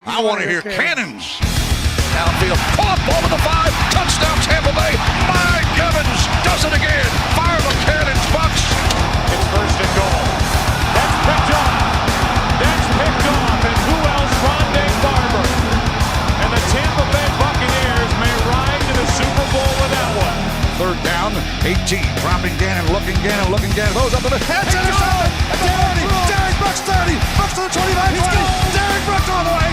I want to hear cannons. Downfield, pull up over the 5, touchdown Tampa Bay. Mike Evans does it again. Fire the cannons, Bucs. It's first and goal. That's picked up. That's picked off. And who else? Rondé Barber. And the Tampa Bay Buccaneers may ride to the Super Bowl with that one. Third down, 18. Dropping Gannon, looking Gannon. Throws up to the head. It's 30. Derek Brooks 30. Brooks to the 25. Derek Brooks all the way.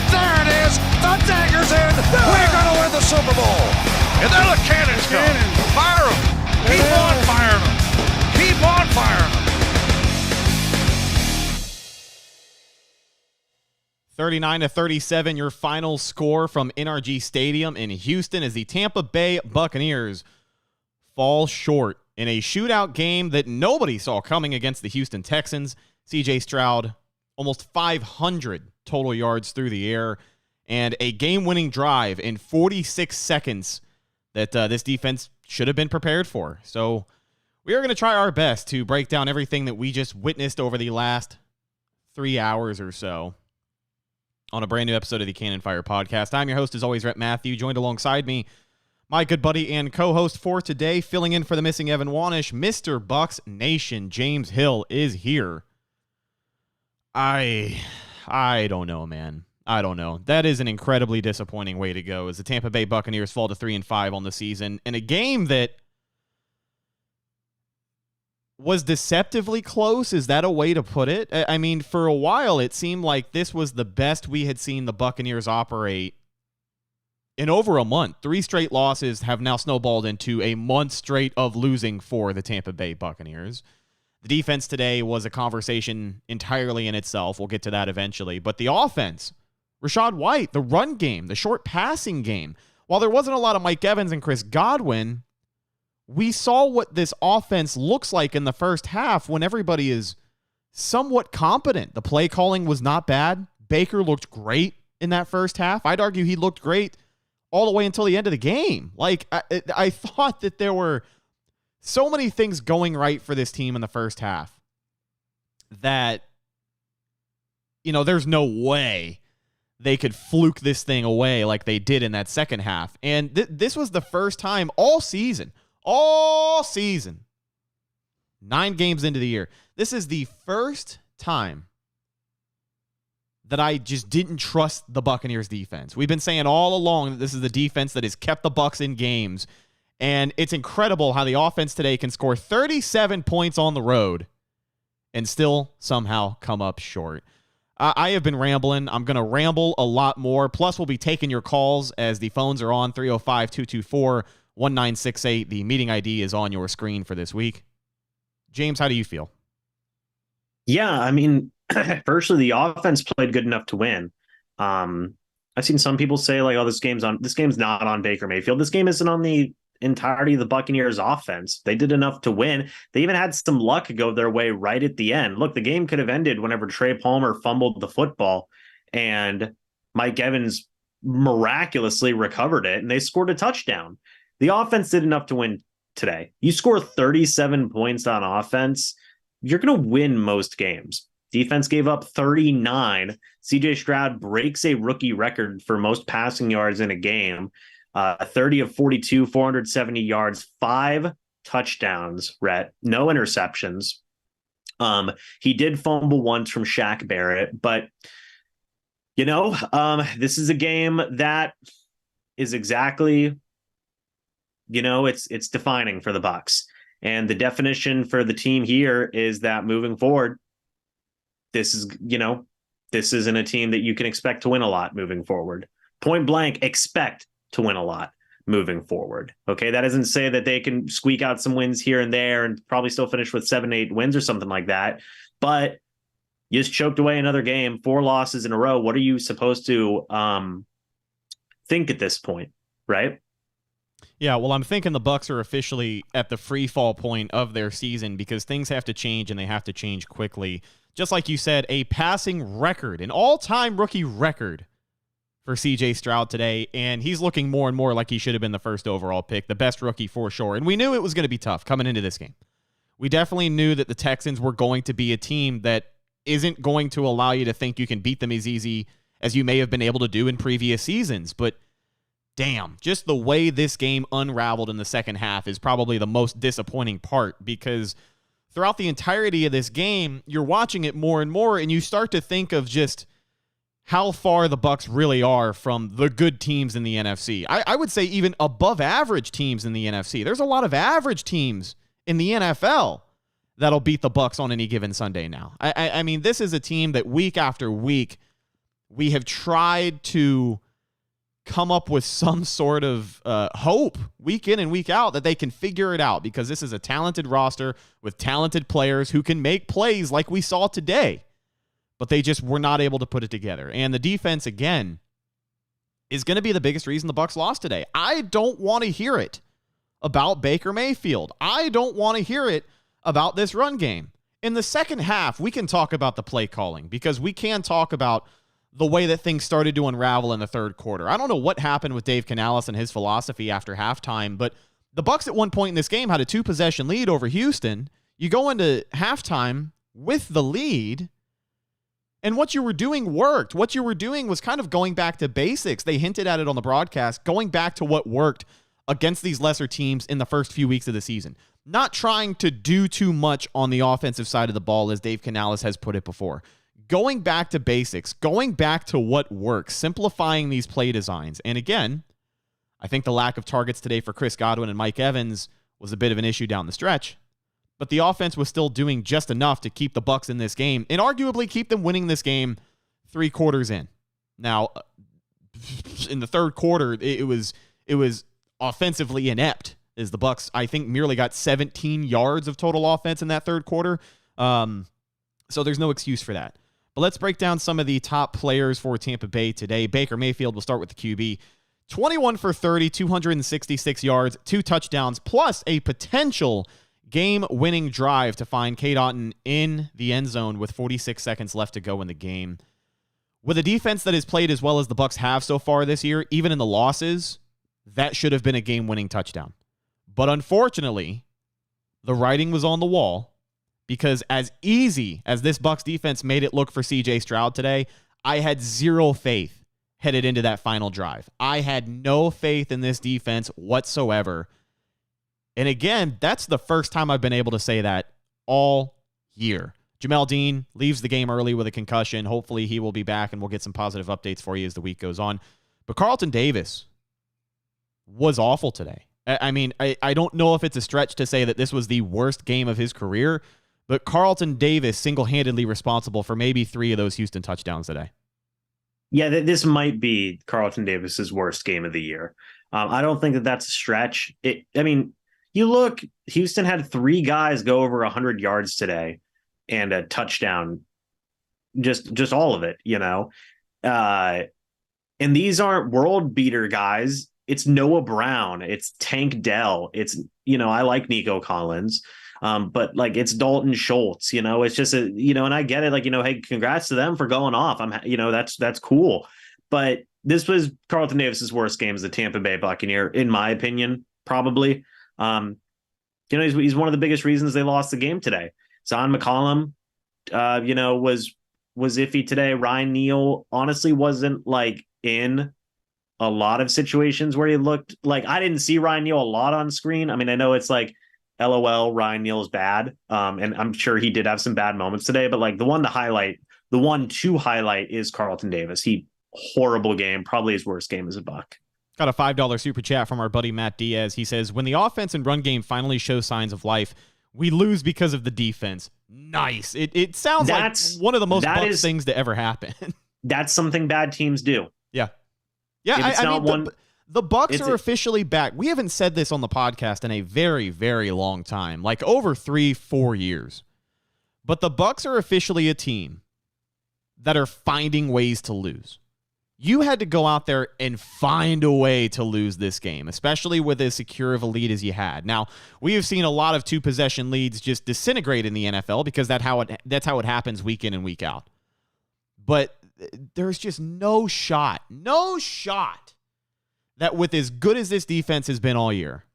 There it is. The dagger's in. We're going to win the Super Bowl. And there the cannons go. Fire them. Keep on firing them. Keep on firing them. 39-37, your final score from NRG Stadium in Houston as the Tampa Bay Buccaneers fall short in a shootout game that nobody saw coming against the Houston Texans. C.J. Stroud, almost 500 total yards through the air, and a game-winning drive in 46 seconds that this defense should have been prepared for. So we are going to try our best to break down everything that we just witnessed over the last 3 hours or so on a brand new episode of the Cannon Fire Podcast. I'm your host, as always, Rhett Matthew, joined alongside me, my good buddy and co-host for today, filling in for the missing Evan Wanish, Mr. Bucs Nation, James Hill is here. I don't know, man. I don't know. That is an incredibly disappointing way to go as the Tampa Bay Buccaneers fall to 3-5 on the season in a game that was deceptively close. Is that a way to put it? I mean, for a while, it seemed like this was the best we had seen the Buccaneers operate in over a month. 3 straight losses have now snowballed into a month straight of losing for the Tampa Bay Buccaneers. The defense today was a conversation entirely in itself. We'll get to that eventually. But the offense, Rashad White, the run game, the short passing game, while there wasn't a lot of Mike Evans and Chris Godwin, we saw what this offense looks like in the first half when everybody is somewhat competent. The play calling was not bad. Baker looked great in that first half. I'd argue he looked great all the way until the end of the game. Like, I thought that there were so many things going right for this team in the first half that, you know, there's no way they could fluke this thing away like they did in that second half. And this was the first time all season, 9 games into the year, this is the first time that I just didn't trust the Buccaneers defense. We've been saying all along that this is the defense that has kept the Bucs in games. And it's incredible how the offense today can score 37 points on the road and still somehow come up short. I have been rambling. I'm going to ramble a lot more. Plus, we'll be taking your calls as the phones are on 305-224-1968. The meeting ID is on your screen for this week. James, how do you feel? Yeah, I mean, firstly, the offense played good enough to win. I've seen some people say, like, oh, this game's not on Baker Mayfield. This game isn't on the entirety of the Buccaneers offense. They did enough to win. They even had some luck go their way right at the end. Look, the game could have ended whenever Trey Palmer fumbled the football and Mike Evans miraculously recovered it and they scored a touchdown. The offense did enough to win today. You score 37 points on offense, you're going to win most games. Defense gave up 39. CJ Stroud breaks a rookie record for most passing yards in a game. 30 of 42, 470 yards, 5 touchdowns, Rhett, no interceptions. He did fumble once from Shaq Barrett, but, you know, this is a game that is exactly, you know, it's defining for the Bucs. And the definition for the team here is that moving forward, this isn't a team that you can expect to win a lot moving forward. Point blank, expect to win a lot moving forward. Okay, that doesn't say that they can squeak out some wins here and there and probably still finish with 7-8 wins or something like that. But you just choked away another game, 4 losses in a row. What are you supposed to think at this point, right? Yeah, well, I'm thinking the Bucs are officially at the free fall point of their season because things have to change and they have to change quickly. Just like you said, a passing record, an all-time rookie record for C.J. Stroud today, and he's looking more and more like he should have been the first overall pick, the best rookie for sure. And we knew it was going to be tough coming into this game. We definitely knew that the Texans were going to be a team that isn't going to allow you to think you can beat them as easy as you may have been able to do in previous seasons. But damn, just the way this game unraveled in the second half is probably the most disappointing part, because throughout the entirety of this game, you're watching it more and more, and you start to think of just how far the Bucs really are from the good teams in the NFC. I would say even above average teams in the NFC. There's a lot of average teams in the NFL that'll beat the Bucs on any given Sunday now. I mean, this is a team that week after week we have tried to come up with some sort of hope week in and week out that they can figure it out, because this is a talented roster with talented players who can make plays like we saw today. But they just were not able to put it together. And the defense, again, is going to be the biggest reason the Bucs lost today. I don't want to hear it about Baker Mayfield. I don't want to hear it about this run game. In the second half, we can talk about the play calling, because we can talk about the way that things started to unravel in the third quarter. I don't know what happened with Dave Canales and his philosophy after halftime, but the Bucs at one point in this game had a 2-possession lead over Houston. You go into halftime with the lead, and what you were doing worked. What you were doing was kind of going back to basics. They hinted at it on the broadcast, going back to what worked against these lesser teams in the first few weeks of the season. Not trying to do too much on the offensive side of the ball, as Dave Canales has put it before. Going back to basics, going back to what works, simplifying these play designs. And again, I think the lack of targets today for Chris Godwin and Mike Evans was a bit of an issue down the stretch. But the offense was still doing just enough to keep the Bucs in this game, and arguably keep them winning this game 3 quarters in. Now, in the third quarter, it was offensively inept, as the Bucs, I think, merely got 17 yards of total offense in that third quarter. So there's no excuse for that. But let's break down some of the top players for Tampa Bay today. Baker Mayfield, will start with the QB. 21 for 30, 266 yards, 2 touchdowns, plus a potential game-winning drive to find Cade Otton in the end zone with 46 seconds left to go in the game. With a defense that has played as well as the Bucs have so far this year, even in the losses, that should have been a game-winning touchdown. But unfortunately, the writing was on the wall, because as easy as this Bucs defense made it look for C.J. Stroud today, I had zero faith headed into that final drive. I had no faith in this defense whatsoever. And again, that's the first time I've been able to say that all year. Jamel Dean leaves the game early with a concussion. Hopefully he will be back, and we'll get some positive updates for you as the week goes on. But Carlton Davis was awful today. I mean, I don't know if it's a stretch to say that this was the worst game of his career, but Carlton Davis single-handedly responsible for maybe 3 of those Houston touchdowns today. Yeah, this might be Carlton Davis's worst game of the year. I don't think that that's a stretch. You look, Houston had 3 guys go over 100 yards today and a touchdown, just all of it, you know. And these aren't world beater guys. It's Noah Brown. It's Tank Dell. It's, I like Nico Collins. But like, it's Dalton Schultz, it's just and I get it. Like, hey, congrats to them for going off. That's cool. But this was Carlton Davis's worst game as a Tampa Bay Buccaneer, in my opinion, probably. He's one of the biggest reasons they lost the game today. Zon McCollum, was iffy today. Ryan Neal honestly wasn't like in a lot of situations where he looked like, I didn't see Ryan Neal a lot on screen. I mean, I know it's like, LOL, Ryan Neal is bad. And I'm sure he did have some bad moments today, but like the one to highlight is Carlton Davis. Horrible game, probably his worst game as a Buck. Got a $5 super chat from our buddy Matt Diaz. He says, when the offense and run game finally show signs of life, we lose because of the defense. Nice. It sounds like one of the most Bucs things to ever happen. That's something bad teams do. Yeah. Yeah, the Bucs are officially back. We haven't said this on the podcast in a very, very long time, like over 3-4 years. But the Bucs are officially a team that are finding ways to lose. You had to go out there and find a way to lose this game, especially with as secure of a lead as you had. Now, we have seen a lot of 2-possession leads just disintegrate in the NFL, because that's how it happens week in and week out. But there's just no shot that with as good as this defense has been all year,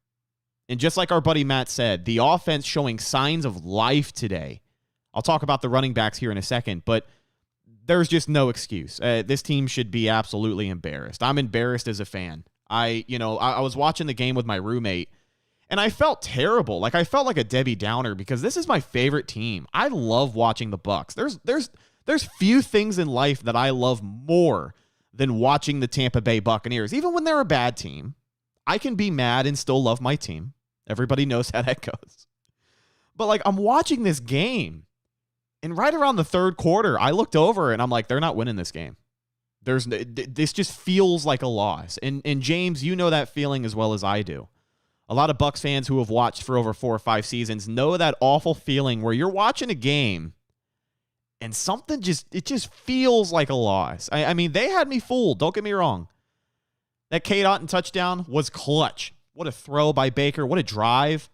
and just like our buddy Matt said, the offense showing signs of life today. I'll talk about the running backs here in a second, but there's just no excuse. This team should be absolutely embarrassed. I'm embarrassed as a fan. I was watching the game with my roommate, and I felt terrible. Like, I felt like a Debbie Downer because this is my favorite team. I love watching the Bucs. There's few things in life that I love more than watching the Tampa Bay Buccaneers. Even when they're a bad team, I can be mad and still love my team. Everybody knows how that goes. But, like, I'm watching this game, and right around the third quarter, I looked over, and I'm like, they're not winning this game. This just feels like a loss. And James, you know that feeling as well as I do. A lot of Bucs fans who have watched for over 4 or 5 seasons know that awful feeling where you're watching a game and something just feels like a loss. I mean, they had me fooled. Don't get me wrong. That Cade Otton touchdown was clutch. What a throw by Baker. What a drive.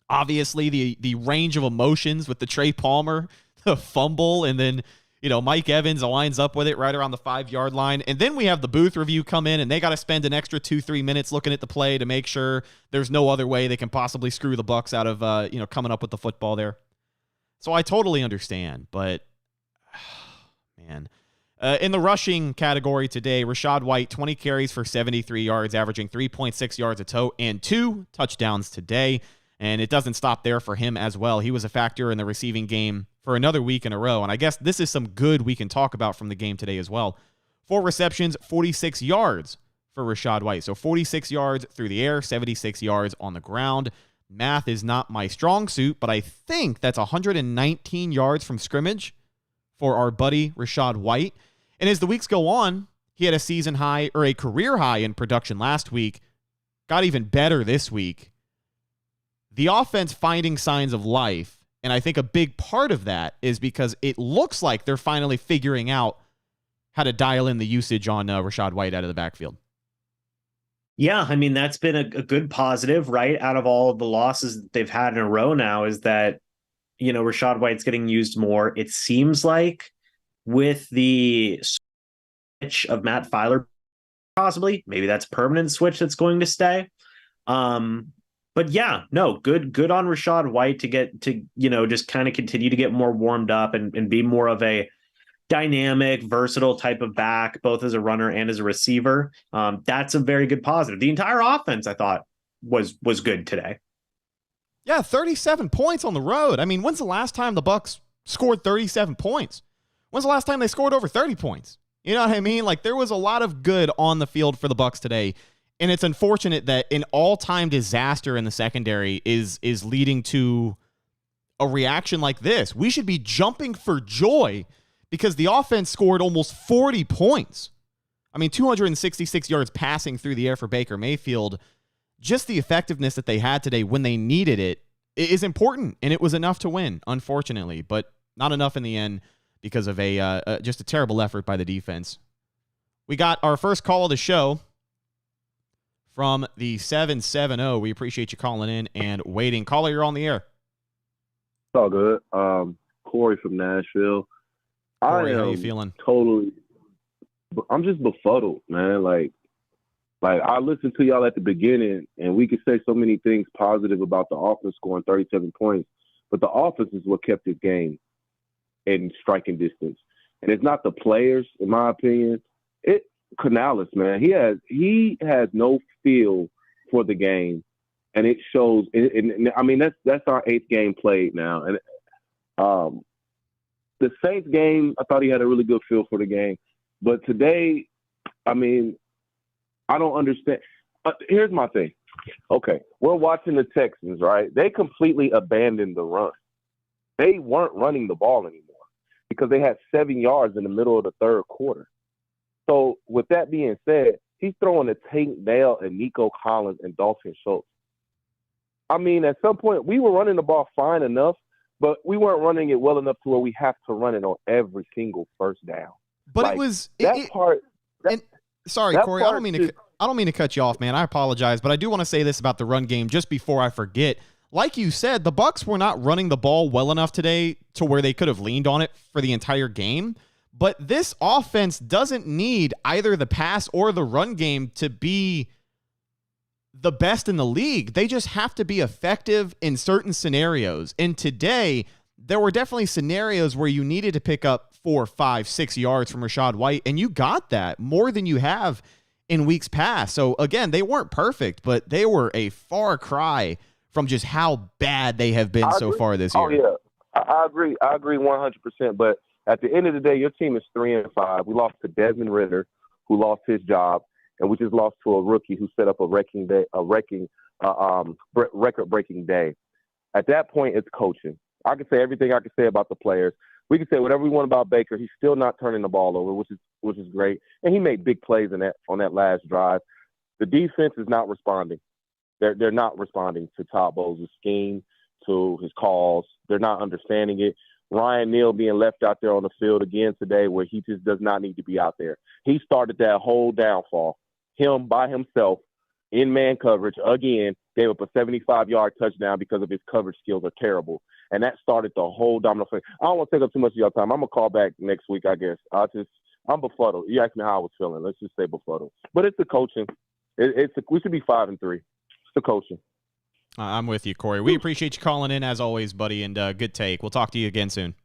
Obviously, the range of emotions with the Trey Palmer, the fumble, and then, Mike Evans lines up with it right around the 5-yard line. And then we have the booth review come in, and they got to spend an extra 2-3 minutes looking at the play to make sure there's no other way they can possibly screw the Bucs out of, coming up with the football there. So I totally understand, but, man. In the rushing category today, Rashad White, 20 carries for 73 yards, averaging 3.6 yards a tote, and 2 touchdowns today. And it doesn't stop there for him as well. He was a factor in the receiving game for another week in a row. And I guess this is some good we can talk about from the game today as well. 4 receptions, 46 yards for Rashad White. So 46 yards through the air, 76 yards on the ground. Math is not my strong suit, but I think that's 119 yards from scrimmage for our buddy Rashad White. And as the weeks go on, he had a season high or a career high in production last week. Got even better this week. The offense finding signs of life, and I think a big part of that is because it looks like they're finally figuring out how to dial in the usage on Rashad White out of the backfield. Yeah, I mean, that's been a good positive, right? Out of all of the losses that they've had in a row now is that, Rashad White's getting used more. It seems like with the switch of Matt Filer, possibly, maybe that's a permanent switch that's going to stay. But yeah, no, good on Rashad White to get to, just kind of continue to get more warmed up and be more of a dynamic, versatile type of back, both as a runner and as a receiver. That's a very good positive. The entire offense, I thought, was good today. Yeah, 37 points on the road. I mean, when's the last time the Bucs scored 37 points? When's the last time they scored over 30 points? You know what I mean? Like, there was a lot of good on the field for the Bucs today. And it's unfortunate that an all-time disaster in the secondary is leading to a reaction like this. We should be jumping for joy because the offense scored almost 40 points. I mean, 266 yards passing through the air for Baker Mayfield. Just the effectiveness that they had today when they needed it is important, and it was enough to win, unfortunately, but not enough in the end because of just a terrible effort by the defense. We got our first call of the show from the 770. We appreciate you calling in and waiting. Caller, you're on the air. It's all good. Corey from Nashville. Corey, how you feeling? I'm just befuddled, man. Like I listened to y'all at the beginning, and we could say so many things positive about the offense scoring 37 points, but the offense is what kept this game in striking distance. And it's not the players, in my opinion. Canales, man, he has no feel for the game, and it shows. I mean, that's our 8th game played now, and the Saints game, I thought he had a really good feel for the game, but today, I mean, I don't understand. Here's my thing. Okay, we're watching the Texans, right? They completely abandoned the run. They weren't running the ball anymore because they had 7 yards in the middle of the third quarter. So with that being said, he's throwing to Tank Dell and Nico Collins and Dalton Schultz. I mean, at some point, we were running the ball fine enough, but we weren't running it well enough to where we have to run it on every single first down. But like, it was that part. Sorry, Corey, I don't mean to cut you off, man. I apologize, but I do want to say this about the run game just before I forget. Like you said, the Bucs were not running the ball well enough today to where they could have leaned on it for the entire game. But this offense doesn't need either the pass or the run game to be the best in the league. They just have to be effective in certain scenarios. And today, there were definitely scenarios where you needed to pick up 4, 5, 6 yards from Rashad White, and you got that more than you have in weeks past. So again, they weren't perfect, but they were a far cry from just how bad they have been so far this year. Oh yeah, I agree. I agree 100%. But at the end of the day, your team is 3-5. We lost to Desmond Ridder, who lost his job, and we just lost to a rookie who set up a record-breaking day. At that point, it's coaching. I can say everything I can say about the players. We can say whatever we want about Baker. He's still not turning the ball over, which is great. And he made big plays on that last drive. The defense is not responding. They're not responding to Todd Bowles' scheme, to his calls. They're not understanding it. Ryan Neal being left out there on the field again today where he just does not need to be out there. He started that whole downfall. Him by himself in man coverage again gave up a 75-yard touchdown because of his coverage skills are terrible. And that started the whole domino effect. I don't want to take up too much of your time. I'm going to call back next week, I guess. I'm befuddled. You asked me how I was feeling. Let's just say befuddled. But it's the coaching. We should be 5-3. It's the coaching. I'm with you, Corey. We appreciate you calling in as always, buddy, and good take. We'll talk to you again soon.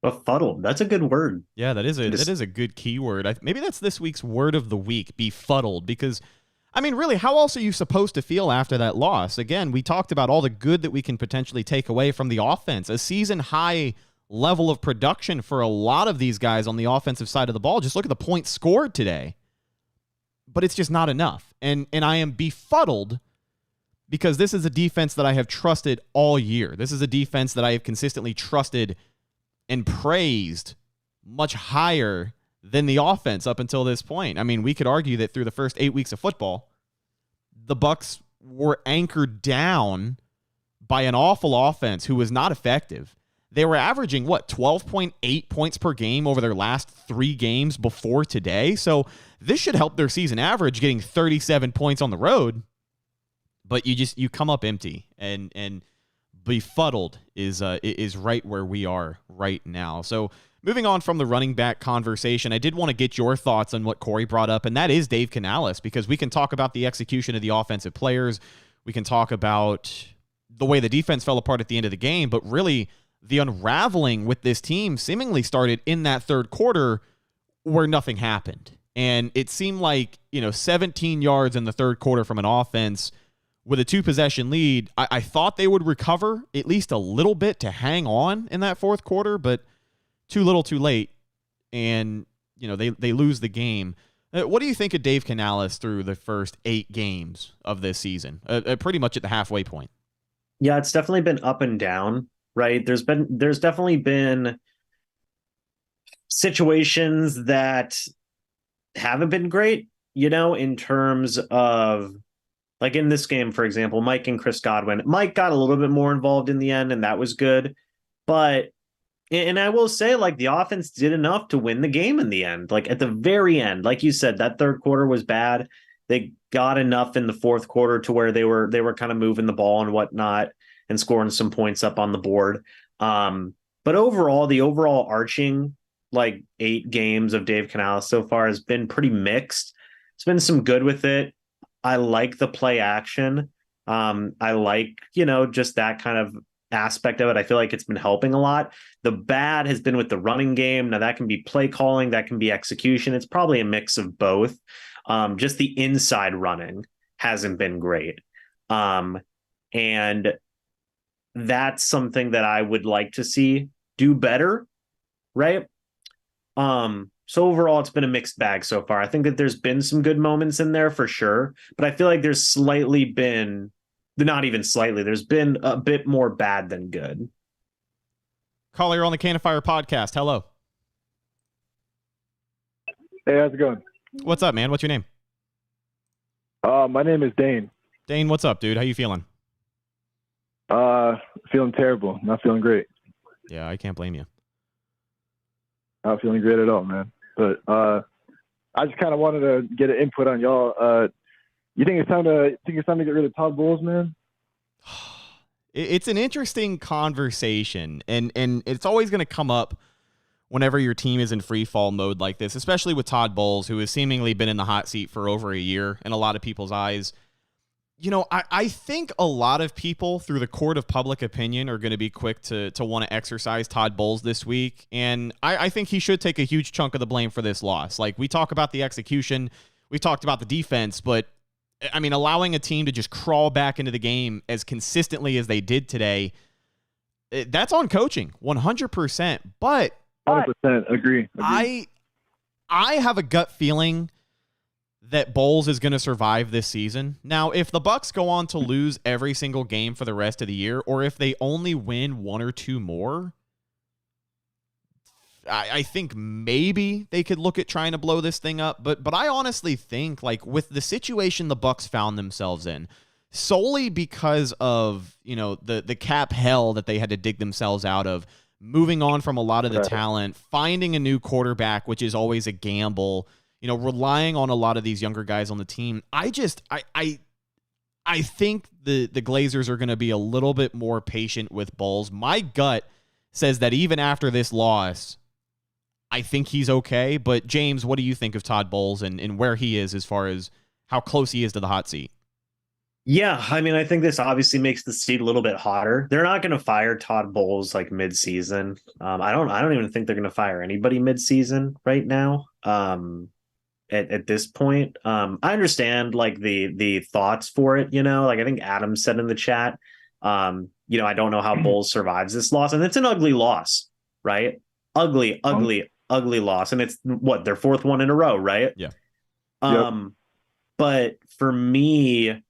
Befuddled. That's a good word. Yeah, that is a good keyword. Maybe that's this week's word of the week, befuddled, because I mean, really, how else are you supposed to feel after that loss? Again, we talked about all the good that we can potentially take away from the offense. A season-high level of production for a lot of these guys on the offensive side of the ball. Just look at the points scored today. But it's just not enough. And I am befuddled because this is a defense that I have trusted all year. This is a defense that I have consistently trusted and praised much higher than the offense up until this point. I mean, we could argue that through the first 8 weeks of football, the Bucs were anchored down by an awful offense who was not effective. They were averaging, 12.8 points per game over their last 3 games before today. So this should help their season average, getting 37 points on the road. But you come up empty, and befuddled is right where we are right now. So moving on from the running back conversation, I did want to get your thoughts on what Corey brought up, and that is Dave Canales, because we can talk about the execution of the offensive players. We can talk about the way the defense fell apart at the end of the game, but really the unraveling with this team seemingly started in that third quarter where nothing happened. And it seemed like, 17 yards in the third quarter from an offense with a 2-possession lead. I thought they would recover at least a little bit to hang on in that fourth quarter, but too little too late, and they lose the game. What do you think of Dave Canales through the first 8 games of this season, pretty much at the halfway point? Yeah, it's definitely been up and down, right? There's definitely been situations that haven't been great, in terms of, like in this game, for example, Mike and Chris Godwin. Mike got a little bit more involved in the end, and that was good. And I will say, the offense did enough to win the game in the end. At the very end, like you said, that third quarter was bad. They got enough in the fourth quarter to where they were kind of moving the ball and whatnot and scoring some points up on the board. But overall, the overall arching 8 games of Dave Canales so far has been pretty mixed. It's been some good with it. I like the play action. I like, just that kind of aspect of it. I feel like it's been helping a lot. The bad has been with the running game. Now that can be play calling, that can be execution. It's probably a mix of both. Just the inside running hasn't been great. And that's something that I would like to see do better. Right. So overall, it's been a mixed bag so far. I think that there's been some good moments in there for sure, but I feel like there's not even slightly, there's been a bit more bad than good. Caller, you're on the Can of Fire podcast. Hello. Hey, how's it going? What's up, man? What's your name? My name is Dane. Dane, what's up, dude? How you feeling? Feeling terrible. Not feeling great. Yeah, I can't blame you. Not feeling great at all, man. But I just kind of wanted to get an input on y'all. You think it's time to get rid of Todd Bowles, man? It's an interesting conversation, and it's always going to come up whenever your team is in free fall mode like this, especially with Todd Bowles, who has seemingly been in the hot seat for over a year in a lot of people's eyes. I think a lot of people through the court of public opinion are going to be quick to want to exercise Todd Bowles this week. And I think he should take a huge chunk of the blame for this loss. Like, we talk about the execution, we talked about the defense, but I mean, allowing a team to just crawl back into the game as consistently as they did today, that's on coaching 100%. But 100% agree. I have a gut feeling that Bowles is going to survive this season. Now, if the Bucs go on to lose every single game for the rest of the year, or if they only win one or two more, I think maybe they could look at trying to blow this thing up. But I honestly think, like, with the situation the Bucs found themselves in, solely because of, the cap hell that they had to dig themselves out of, moving on from a lot of the talent, finding a new quarterback, which is always a gamble, relying on a lot of these younger guys on the team. I think the Glazers are going to be a little bit more patient with Bowles. My gut says that even after this loss, I think he's okay. But James, what do you think of Todd Bowles and where he is as far as how close he is to the hot seat? Yeah, I mean, I think this obviously makes the seat a little bit hotter. They're not going to fire Todd Bowles like mid-season. I don't even think they're going to fire anybody mid-season right now. At this point, I understand like the thoughts for it. Like I think Adam said in the chat. I don't know how Bowles survives this loss, and it's an ugly loss, right? Ugly loss, and it's what, their fourth one in a row, right? Yeah. But for me,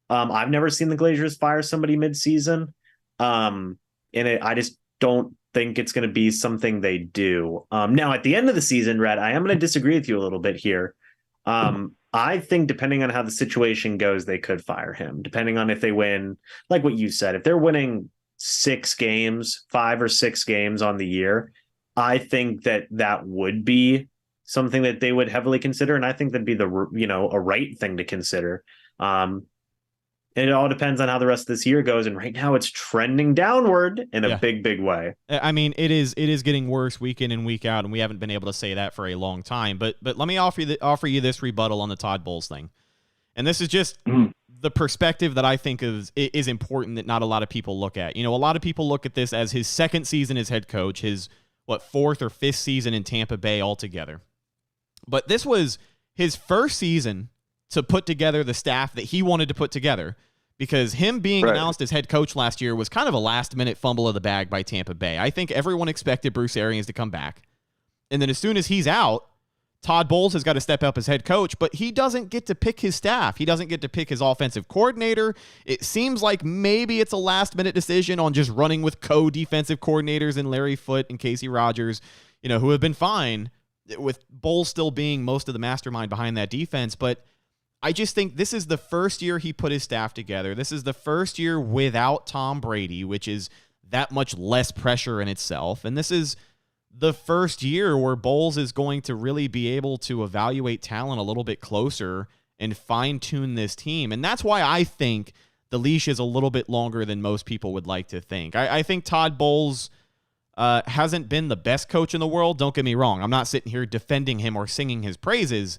I've never seen the Glazers fire somebody mid-season, I just don't think it's going to be something they do. Now, at the end of the season, Rhett, I am going to disagree with you a little bit here. I think depending on how the situation goes, they could fire him, depending on if they win, like what you said. If they're winning 5 or 6 games on the year, I think that would be something that they would heavily consider, and I think that'd be a right thing to consider. It all depends on how the rest of this year goes, and right now it's trending downward in a big way. I mean, it is getting worse week in and week out, and we haven't been able to say that for a long time. But let me offer you this rebuttal on the Todd Bowles thing, and this is just the perspective that I think is important that not a lot of people look at. A lot of people look at this as his second season as head coach, his fourth or fifth season in Tampa Bay altogether. But this was his first season to put together the staff that he wanted to put together, because him being announced as head coach last year was kind of a last-minute fumble of the bag by Tampa Bay. I think everyone expected Bruce Arians to come back. And then as soon as he's out, Todd Bowles has got to step up as head coach, but he doesn't get to pick his staff. He doesn't get to pick his offensive coordinator. It seems like maybe it's a last-minute decision on just running with co-defensive coordinators in Larry Foote and Casey Rogers, who have been fine, with Bowles still being most of the mastermind behind that defense. But I just think this is the first year he put his staff together. This is the first year without Tom Brady, which is that much less pressure in itself. And this is the first year where Bowles is going to really be able to evaluate talent a little bit closer and fine-tune this team. And that's why I think the leash is a little bit longer than most people would like to think. I think Todd Bowles hasn't been the best coach in the world. Don't get me wrong. I'm not sitting here defending him or singing his praises,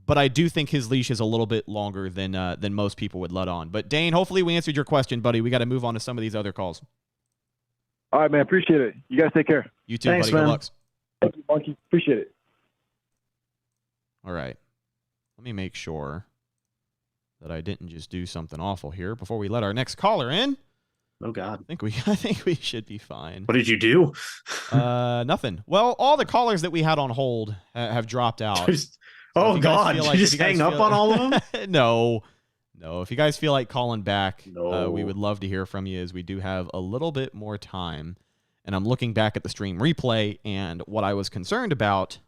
but I do think his leash is a little bit longer than most people would let on. But Dane, hopefully we answered your question, buddy. We got to move on to some of these other calls. All right, man. Appreciate it. You guys take care. You too, Thanks, buddy. man. Good luck. Thank you, Monkey. Appreciate it. All right. Let me make sure that I didn't just do something awful here before we let our next caller in. Oh God. I think we should be fine. What did you do? Nothing. Well, all the callers that we had on hold have dropped out. Oh God! Did you just hang up on all of them? No. If you guys feel like calling back, No. we would love to hear from you, as we do have a little bit more time. And I'm looking back at the stream replay, and what I was concerned about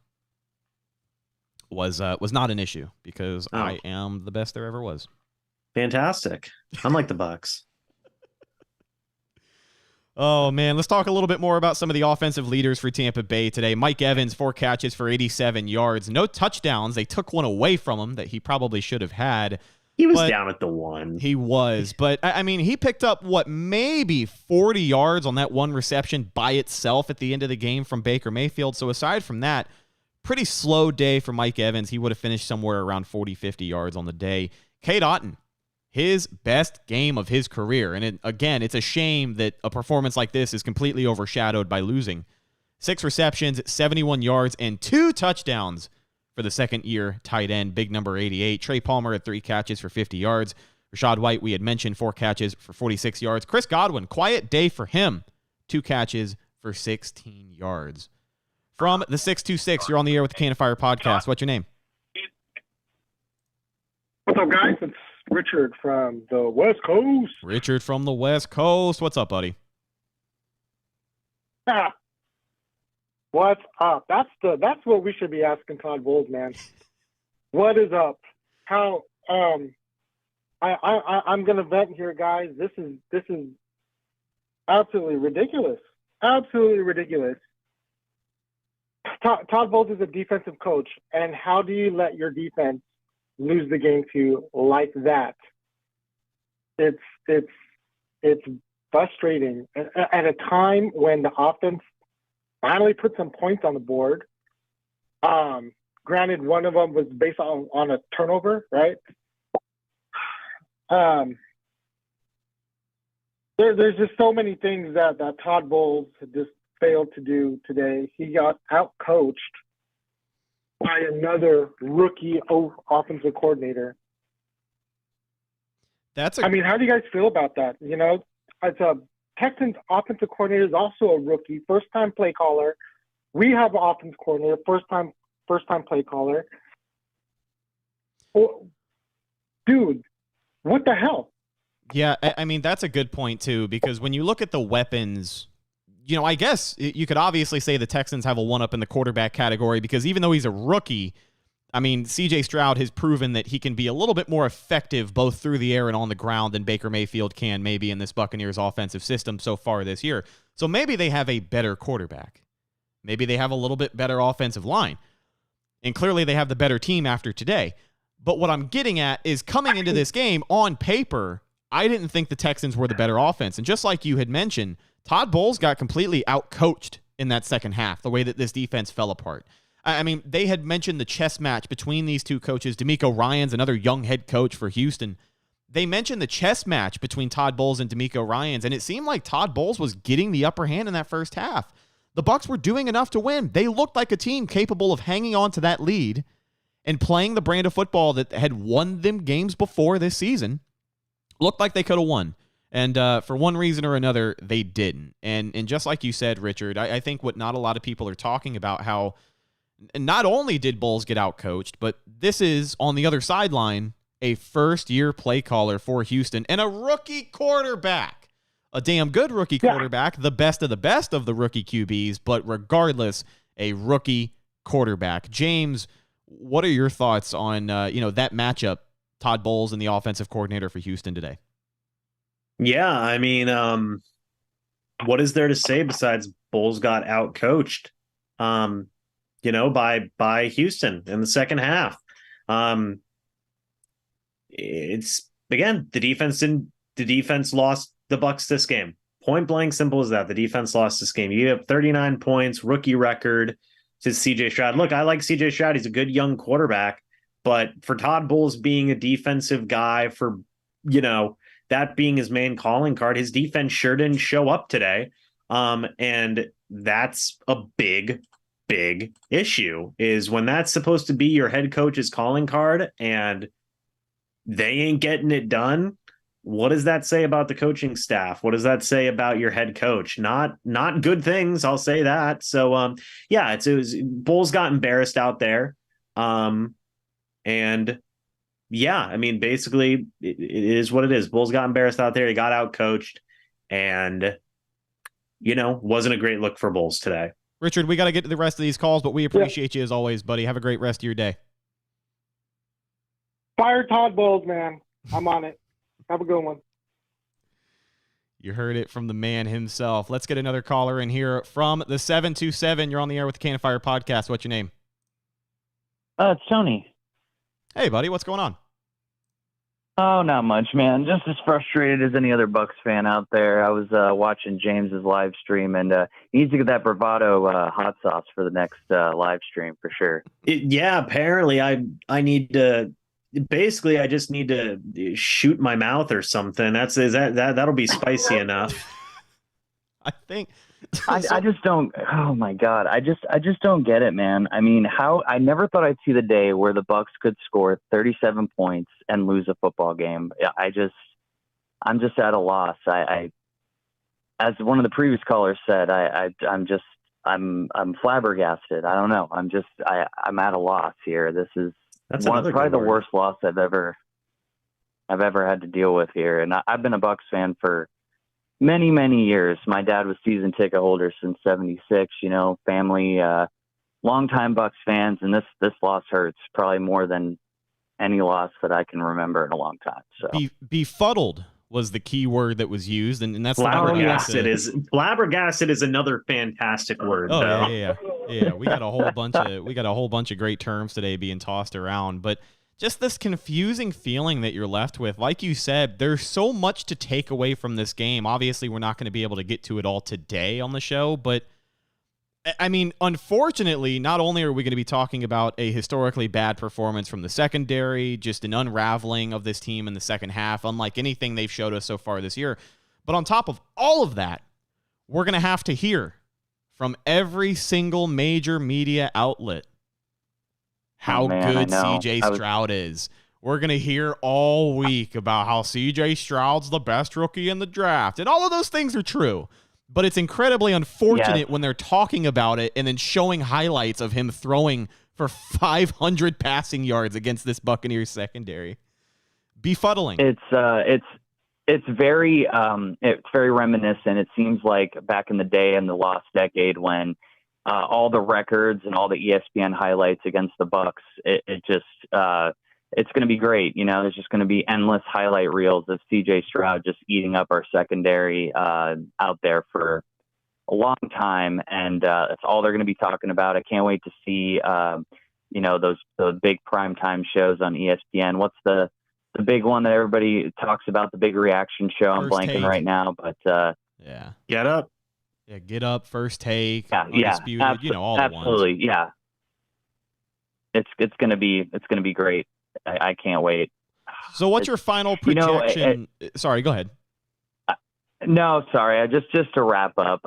was not an issue, because I am the best there ever was. Fantastic. Unlike the Bucs. Oh, man, let's talk a little bit more about some of the offensive leaders for Tampa Bay today. Mike Evans, 4 catches for 87 yards. No touchdowns. They took one away from him that he probably should have had. He was down at the 1. He was. But, I mean, he picked up, maybe 40 yards on that one reception by itself at the end of the game from Baker Mayfield. So aside from that, pretty slow day for Mike Evans. He would have finished somewhere around 40, 50 yards on the day. Cade Otton, his best game of his career. And again, it's a shame that a performance like this is completely overshadowed by losing. 6 receptions, 71 yards, and 2 touchdowns for the second-year tight end, big number 88. Trey Palmer had 3 catches for 50 yards. Rashad White, we had mentioned, 4 catches for 46 yards. Chris Godwin, quiet day for him, 2 catches for 16 yards. From the 626, you're on the air with the Can of Fire podcast. What's your name? What's up, guys? It's Richard from the West Coast. Richard from the West Coast. What's up, buddy? What's up? That's what we should be asking Todd Bowles, man. What is up? How I'm gonna vent here, guys. This is absolutely ridiculous. Absolutely ridiculous. Todd Bowles is a defensive coach, and how do you let your defense lose the game to you like that? It's frustrating at a time when the offense finally put some points on the board. Granted, one of them was based on a turnover, right? There's just so many things that Todd Bowles just failed to do today. He got out-coached by another rookie offensive coordinator. I mean, how do you guys feel about that? You know, as a Texans offensive coordinator is also a rookie, first-time play caller. We have an offensive coordinator, first-time play caller. Oh, dude, what the hell? Yeah, I mean, that's a good point, too, because when you look at the weapons, you know, I guess you could obviously say the Texans have a one-up in the quarterback category because even though he's a rookie, I mean, C.J. Stroud has proven that he can be a little bit more effective both through the air and on the ground than Baker Mayfield can maybe in this Buccaneers offensive system so far this year. So maybe they have a better quarterback. Maybe they have a little bit better offensive line. And clearly they have the better team after today. But what I'm getting at is coming into this game, on paper, I didn't think the Texans were the better offense. And just like you had mentioned, Todd Bowles got completely out-coached in that second half, the way that this defense fell apart. I mean, they had mentioned the chess match between these two coaches. D'Amico Ryans, another young head coach for Houston. They mentioned the chess match between Todd Bowles and D'Amico Ryans, and it seemed like Todd Bowles was getting the upper hand in that first half. The Bucs were doing enough to win. They looked like a team capable of hanging on to that lead and playing the brand of football that had won them games before this season. Looked like they could have won. And for one reason or another, they didn't. And just like you said, Richard, I think what not a lot of people are talking about, how not only did Bowles get out-coached, but this is, on the other sideline, a first-year play caller for Houston and a rookie quarterback. A damn good rookie quarterback, the best of the rookie QBs, but regardless, a rookie quarterback. James, what are your thoughts on that matchup, Todd Bowles and the offensive coordinator for Houston today? Yeah, I mean, what is there to say besides Bowles got out-coached, by Houston in the second half? It's, again, the defense lost the Bucs this game. Point blank, simple as that. The defense lost this game. You have 39 points, rookie record to C.J. Stroud. Look, I like C.J. Stroud. He's a good young quarterback. But for Todd Bowles being a defensive guy, for, that being his main calling card, his defense sure didn't show up today. And that's a big issue, is when that's supposed to be your head coach's calling card and they ain't getting it done. What does that say about the coaching staff? What does that say about your head coach? Not good things, I'll say that. So, it was Bowles got embarrassed out there. Basically it is what it is. Bowles got embarrassed out there. He got out coached and, wasn't a great look for Bowles today. Richard, we got to get to the rest of these calls, but we appreciate you as always, buddy. Have a great rest of your day. Fire Todd Bowles, man. I'm on it. Have a good one. You heard it from the man himself. Let's get another caller in here from the 727. You're on the air with the Can of Fire podcast. What's your name? It's Tony. Hey, buddy. What's going on? Oh, not much, man. Just as frustrated as any other Bucs fan out there. I was watching James's live stream, and he needs to get that bravado hot sauce for the next live stream for sure. Apparently I need to basically I just need to shoot my mouth or something. That'll be spicy enough. I think I just don't. Oh my God, I just don't get it, man. I mean, I never thought I'd see the day where the Bucs could score 37 points and lose a football game. I'm just at a loss. I as one of the previous callers said, I'm flabbergasted. I don't know. I'm at a loss here. This is probably the worst loss I've ever had to deal with here. And I've been a Bucs fan for many, many years. My dad was season ticket holder since '76. Family, longtime Bucs fans, and this loss hurts probably more than any loss that I can remember in a long time. So befuddled was the key word that was used, and that's flabbergasted. Flabbergasted is another fantastic word. Oh though. Yeah. We got a whole bunch of great terms today being tossed around, but just this confusing feeling that you're left with. Like you said, there's so much to take away from this game. Obviously, we're not going to be able to get to it all today on the show, but I mean, unfortunately, not only are we going to be talking about a historically bad performance from the secondary, just an unraveling of this team in the second half, unlike anything they've showed us so far this year, but on top of all of that, we're going to have to hear from every single major media outlet how good C.J. Stroud is. We're going to hear all week about how C.J. Stroud's the best rookie in the draft. And all of those things are true. But it's incredibly unfortunate when they're talking about it and then showing highlights of him throwing for 500 passing yards against this Buccaneers secondary. Befuddling. It's very reminiscent. It seems like back in the day in the lost decade when all the records and all the ESPN highlights against the Bucs, it's going to be great. There's just going to be endless highlight reels of C.J. Stroud just eating up our secondary out there for a long time, and that's all they're going to be talking about. I can't wait to see those big primetime shows on ESPN. What's the big one that everybody talks about? The big reaction show. I'm blanking right now, but Get Up. Yeah, Get Up, First Take, Undisputed, all the ones. Absolutely, yeah. It's gonna be great. I can't wait. So, what's your final projection? Sorry, go ahead. No, sorry. Just to wrap up.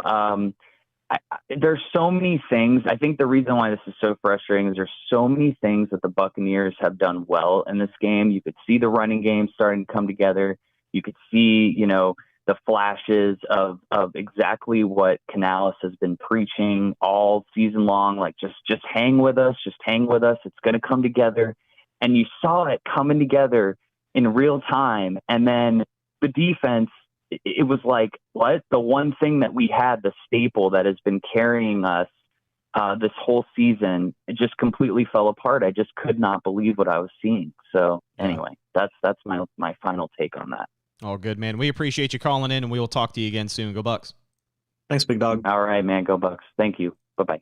There's so many things. I think the reason why this is so frustrating is there's so many things that the Buccaneers have done well in this game. You could see the running game starting to come together. You could see, the flashes of exactly what Canales has been preaching all season long. Like, just hang with us. Just hang with us. It's going to come together. And you saw it coming together in real time. And then the defense, it was like, what? The one thing that we had, the staple that has been carrying us this whole season, it just completely fell apart. I just could not believe what I was seeing. So anyway, that's my final take on that. Oh, good, man. We appreciate you calling in, and we will talk to you again soon. Go Bucs. Thanks, big dog. All right, man. Go Bucs. Thank you. Bye-bye.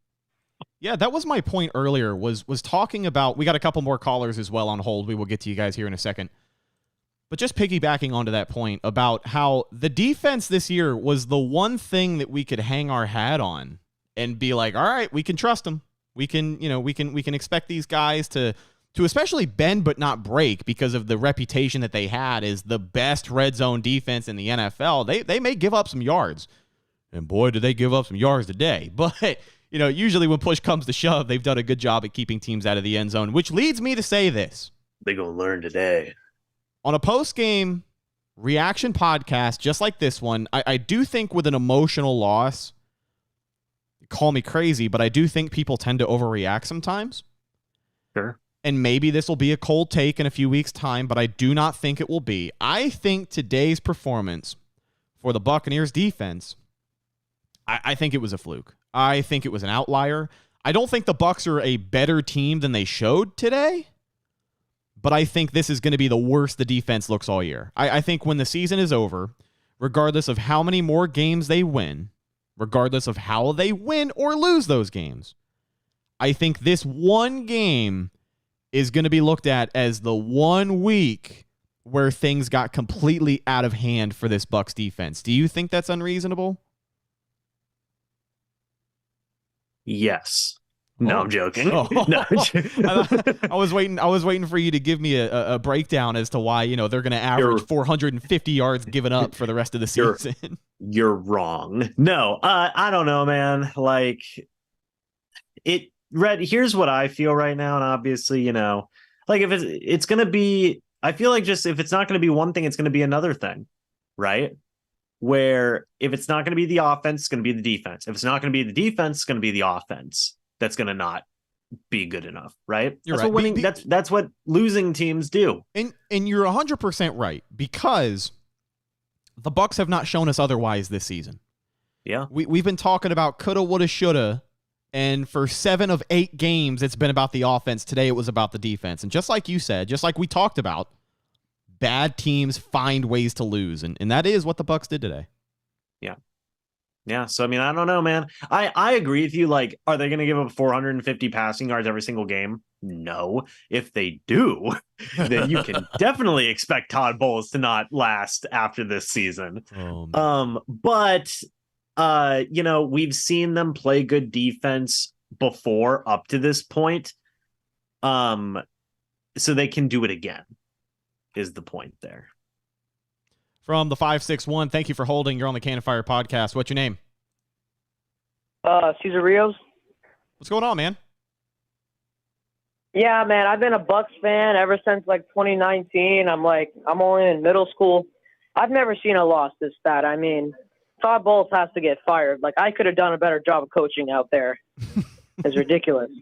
Yeah, that was my point earlier, was talking about, we got a couple more callers as well on hold. We will get to you guys here in a second. But just piggybacking onto that point about how the defense this year was the one thing that we could hang our hat on and be like, all right, we can trust them. We can expect these guys to especially bend but not break because of the reputation that they had as the best red zone defense in the NFL. They may give up some yards. And boy, did they give up some yards today. But, usually when push comes to shove, they've done a good job at keeping teams out of the end zone, which leads me to say this. They gonna learn today. On a post-game reaction podcast just like this one, I do think with an emotional loss, call me crazy, but I do think people tend to overreact sometimes. Sure. And maybe this will be a cold take in a few weeks' time, but I do not think it will be. I think today's performance for the Buccaneers defense, I think it was a fluke. I think it was an outlier. I don't think the Bucs are a better team than they showed today, but I think this is going to be the worst the defense looks all year. I think when the season is over, regardless of how many more games they win, regardless of how they win or lose those games, I think this one game is going to be looked at as the 1 week where things got completely out of hand for this Bucs defense. Do you think that's unreasonable? Yes. No, I'm joking. Oh. No, I was waiting for you to give me a breakdown as to why they're going to average 450 yards given up for the rest of the season. You're wrong. No, I don't know, man. Like Red. Here's what I feel right now, and obviously, like if it's going to be, I feel like just if it's not going to be one thing, it's going to be another thing, right? Where if it's not going to be the offense, it's going to be the defense. If it's not going to be the defense, it's going to be the offense. That's going to not be good enough, right? You're that's right. What winning. That's what losing teams do. And you're 100% right, because the Bucs have not shown us otherwise this season. Yeah, we've been talking about coulda, woulda, shoulda, and for 7 of 8 games, it's been about the offense. Today, it was about the defense, and just like you said, just like we talked about, bad teams find ways to lose, and that is what the Bucs did today. Yeah, so I mean, I don't know, man. I agree with you. Like, are they going to give up 450 passing yards every single game? No. If they do, then you can definitely expect Todd Bowles to not last after this season. But we've seen them play good defense before up to this point. So they can do it again, is the point there. From the 561, thank you for holding. You're on the Cannon Fire podcast. What's your name? Cesar Rios. What's going on, man? Yeah, man, I've been a Bucs fan ever since like 2019. I'm only in middle school. I've never seen a loss this bad. I mean, Todd Bowles has to get fired. Like, I could have done a better job of coaching out there. It's ridiculous.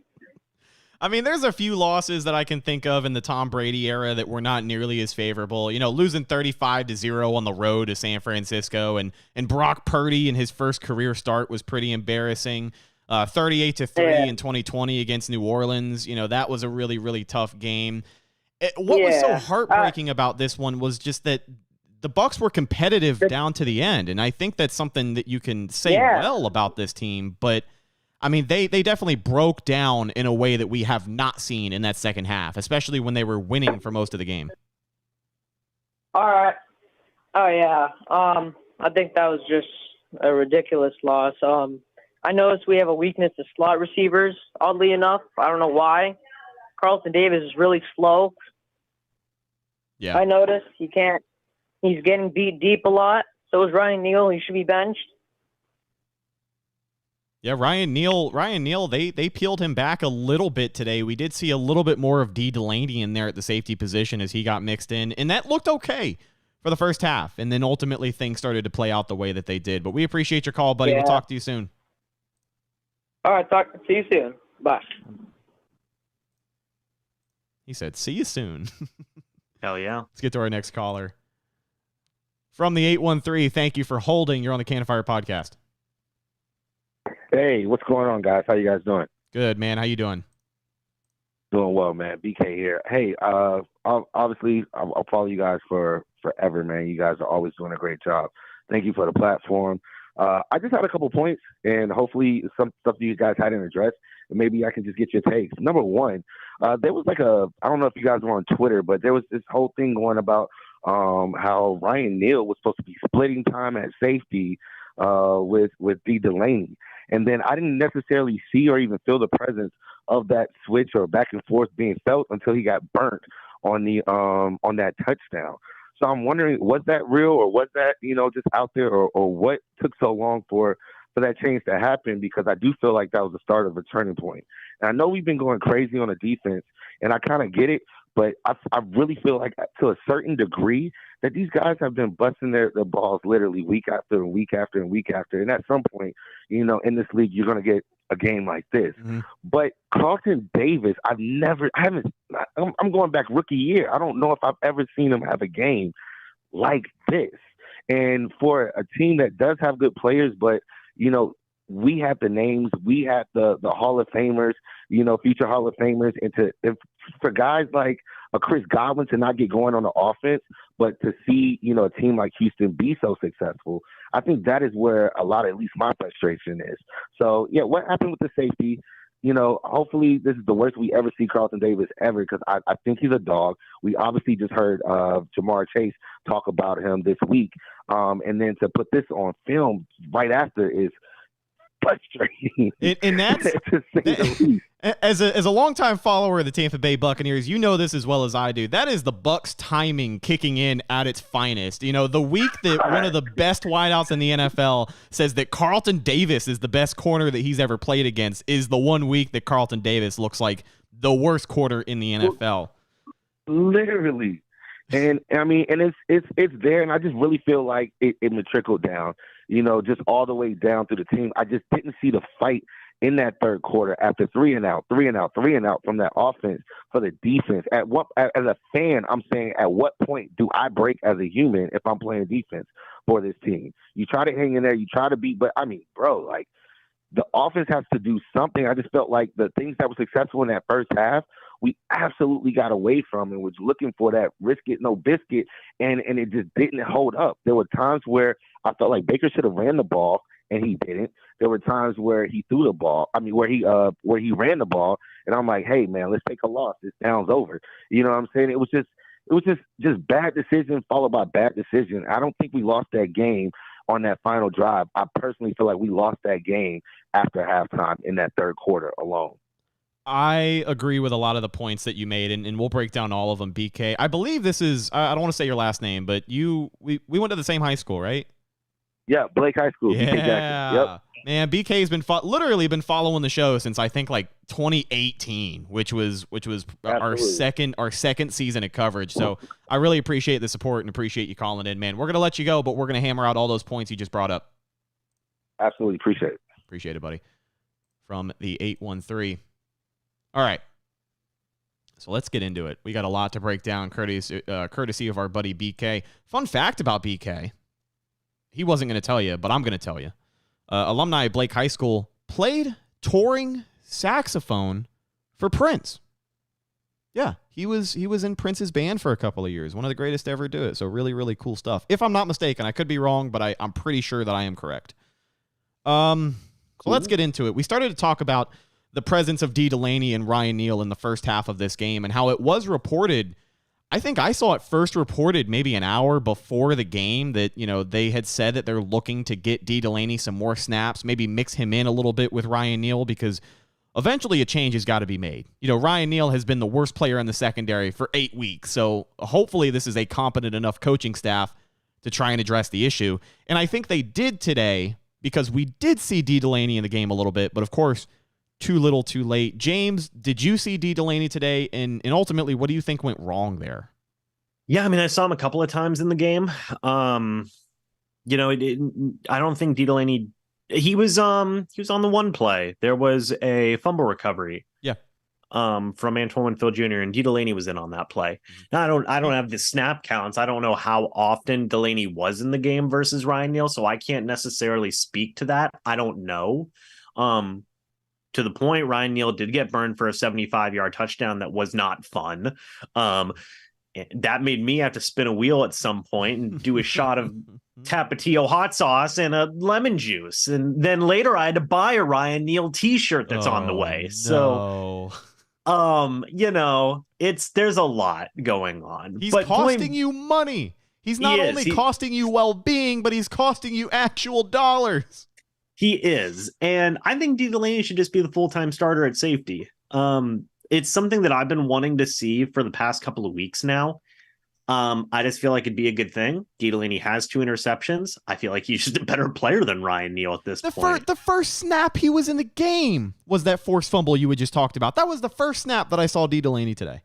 I mean, there's a few losses that I can think of in the Tom Brady era that were not nearly as favorable. Losing 35-0 on the road to San Francisco, and Brock Purdy in his first career start was pretty embarrassing. 38-3 in 2020 against New Orleans. That was a really, really tough game. What was so heartbreaking about this one was just that the Bucs were competitive down to the end, and I think that's something that you can say well about this team, but I mean, they definitely broke down in a way that we have not seen in that second half, especially when they were winning for most of the game. All right. Oh, yeah. I think that was just a ridiculous loss. I noticed we have a weakness to slot receivers, oddly enough. I don't know why. Carlton Davis is really slow. Yeah. I noticed he's getting beat deep a lot. So is Ryan Neal. He should be benched. Yeah, Ryan Neal, they peeled him back a little bit today. We did see a little bit more of D. Delaney in there at the safety position as he got mixed in, and that looked okay for the first half, and then ultimately things started to play out the way that they did. But we appreciate your call, buddy. Yeah. We'll talk to you soon. All right, see you soon. Bye. He said, see you soon. Hell yeah. Let's get to our next caller. From the 813, thank you for holding. You're on the Cannon Fire podcast. Hey, what's going on, guys? How you guys doing? Good, man. How you doing? Doing well, man. BK here. Hey, obviously, I'll follow you guys for forever, man. You guys are always doing a great job. Thank you for the platform. I just had a couple points, and hopefully some stuff you guys hadn't addressed, and maybe I can just get your takes. Number one, there was I don't know if you guys were on Twitter, but there was this whole thing going about how Ryan Neal was supposed to be splitting time at safety with D. Delaney. And then I didn't necessarily see or even feel the presence of that switch or back and forth being felt until he got burnt on that touchdown. So I'm wondering, was that real, or was that, just out there, or what took so long for that change to happen? Because I do feel like that was the start of a turning point. And I know we've been going crazy on the defense, and I kind of get it, but I really feel like to a certain degree that these guys have been busting their balls literally week after and week after and week after. And at some point, in this league, you're going to get a game like this. Mm-hmm. But Carlton Davis, I'm going back rookie year. I don't know if I've ever seen him have a game like this. And for a team that does have good players, but, we have the names, we have the Hall of Famers, future Hall of Famers, and for guys like a Chris Godwin to not get going on the offense, but to see, a team like Houston be so successful, I think that is where a lot of, at least my frustration is. So, yeah, what happened with the safety? Hopefully this is the worst we ever see Carlton Davis ever, because I think he's a dog. We obviously just heard Jamar Chase talk about him this week. And then to put this on film right after is frustrating. And that's to say the least. as a longtime follower of the Tampa Bay Buccaneers, you know this as well as I do. That is the Bucs timing kicking in at its finest. You know, the week that one of the best wideouts in the NFL says that Carlton Davis is the best corner that he's ever played against is the one week that Carlton Davis looks like the worst quarter in the NFL. Literally. And I mean, and it's there, and I just really feel like it trickled down, you know, just all the way down through the team. I just didn't see the fight in that third quarter after 3 and out from that offense for the defense. As a fan, I'm saying, at what point do I break as a human if I'm playing defense for this team? You try to hang in there, you try to beat, but I mean, bro, like the offense has to do something. I just felt like the things that were successful in that first half, we absolutely got away from and was looking for that risk it, no biscuit, and it just didn't hold up. There were times where I felt like Baker should have ran the ball, and he didn't. There were times where he threw the ball. I mean, where he ran the ball, and I'm like, hey man, let's take a loss. This down's over. You know what I'm saying? It was just bad decision followed by bad decision. I don't think we lost that game on that final drive. I personally feel like we lost that game after halftime in that third quarter alone. I agree with a lot of the points that you made, and we'll break down all of them, BK. I believe this is, I don't want to say your last name, but we went to the same high school, right? Yeah, Blake High School. Yeah. BK Jackson. Yep. Man, BK's been literally been following the show since I think like 2018, which was our second season of coverage. So I really appreciate the support and appreciate you calling in, man. We're gonna let you go, but we're gonna hammer out all those points you just brought up. Absolutely appreciate it. Appreciate it, buddy. From the 813. All right. So let's get into it. We got a lot to break down, courtesy of our buddy BK. Fun fact about BK. He wasn't going to tell you, but I'm going to tell you. Alumni of Blake High School played touring saxophone for Prince. Yeah, he was in Prince's band for a couple of years. One of the greatest to ever do it. So really, really cool stuff. If I'm not mistaken, I could be wrong, but I'm pretty sure that I am correct. So let's get into it. We started to talk about the presence of D. Delaney and Ryan Neal in the first half of this game and how it was reported. I think I saw it first reported maybe an hour before the game that, you know, they had said that they're looking to get D. Delaney some more snaps, maybe mix him in a little bit with Ryan Neal because eventually a change has got to be made. You know, Ryan Neal has been the worst player in the secondary for 8 weeks. So hopefully this is a competent enough coaching staff to try and address the issue. And I think they did today because we did see D. Delaney in the game a little bit, but of course, too little, too late. James, did you see D. Delaney today? And ultimately, what do you think went wrong there? Yeah, I mean, I saw him a couple of times in the game. You know, I don't think D. Delaney. He was on the one play. There was a fumble recovery. Yeah. From Antoine Winfield Jr. and D. Delaney was in on that play. Now, I don't have the snap counts. I don't know how often Delaney was in the game versus Ryan Neal, so I can't necessarily speak to that. I don't know. To the point, Ryan Neal did get burned for a 75-yard touchdown that was not fun. That made me have to spin a wheel at some point and do a shot of Tapatio hot sauce and a lemon juice. And then later I had to buy a Ryan Neal t-shirt that's on the way. No. So, you know, there's a lot going on. He's costing you money. He's not only costing you well-being, but he's costing you actual dollars. He is. And I think D. Delaney should just be the full-time starter at safety. It's something that I've been wanting to see for the past couple of weeks now. I just feel like it'd be a good thing. D. Delaney has 2 interceptions. I feel like he's just a better player than Ryan Neal at this point. The first snap he was in the game was that forced fumble you had just talked about. That was the first snap that I saw D. Delaney today.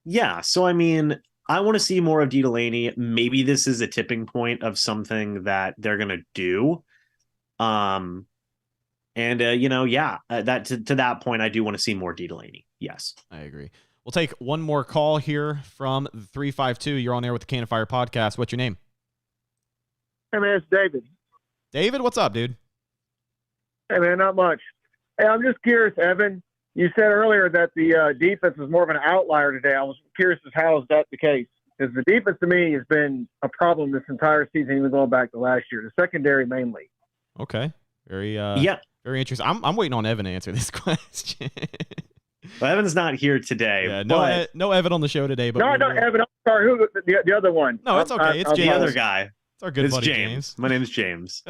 Yeah, so I mean, I want to see more of D. Delaney. Maybe this is a tipping point of something that they're going to do. You know, that to that point, I do want to see more D. Delaney. Yes, I agree. We'll take one more call here from 352. You're on air with the Can of Fire podcast. What's your name? Hey man, it's David. David, what's up, dude? Hey man, not much. Hey, I'm just curious, Evan. You said earlier that the defense was more of an outlier today. I was curious as how is that the case? Because the defense to me has been a problem this entire season, even going back to last year. The secondary mainly. Okay. Very interesting. I'm waiting on Evan to answer this question. Well, Evan's not here today. Yeah, no Evan on the show today. But no, Evan. I'm sorry. Who the other one? No, it's okay. It's James. The other guy. It's our good buddy James. My name's James.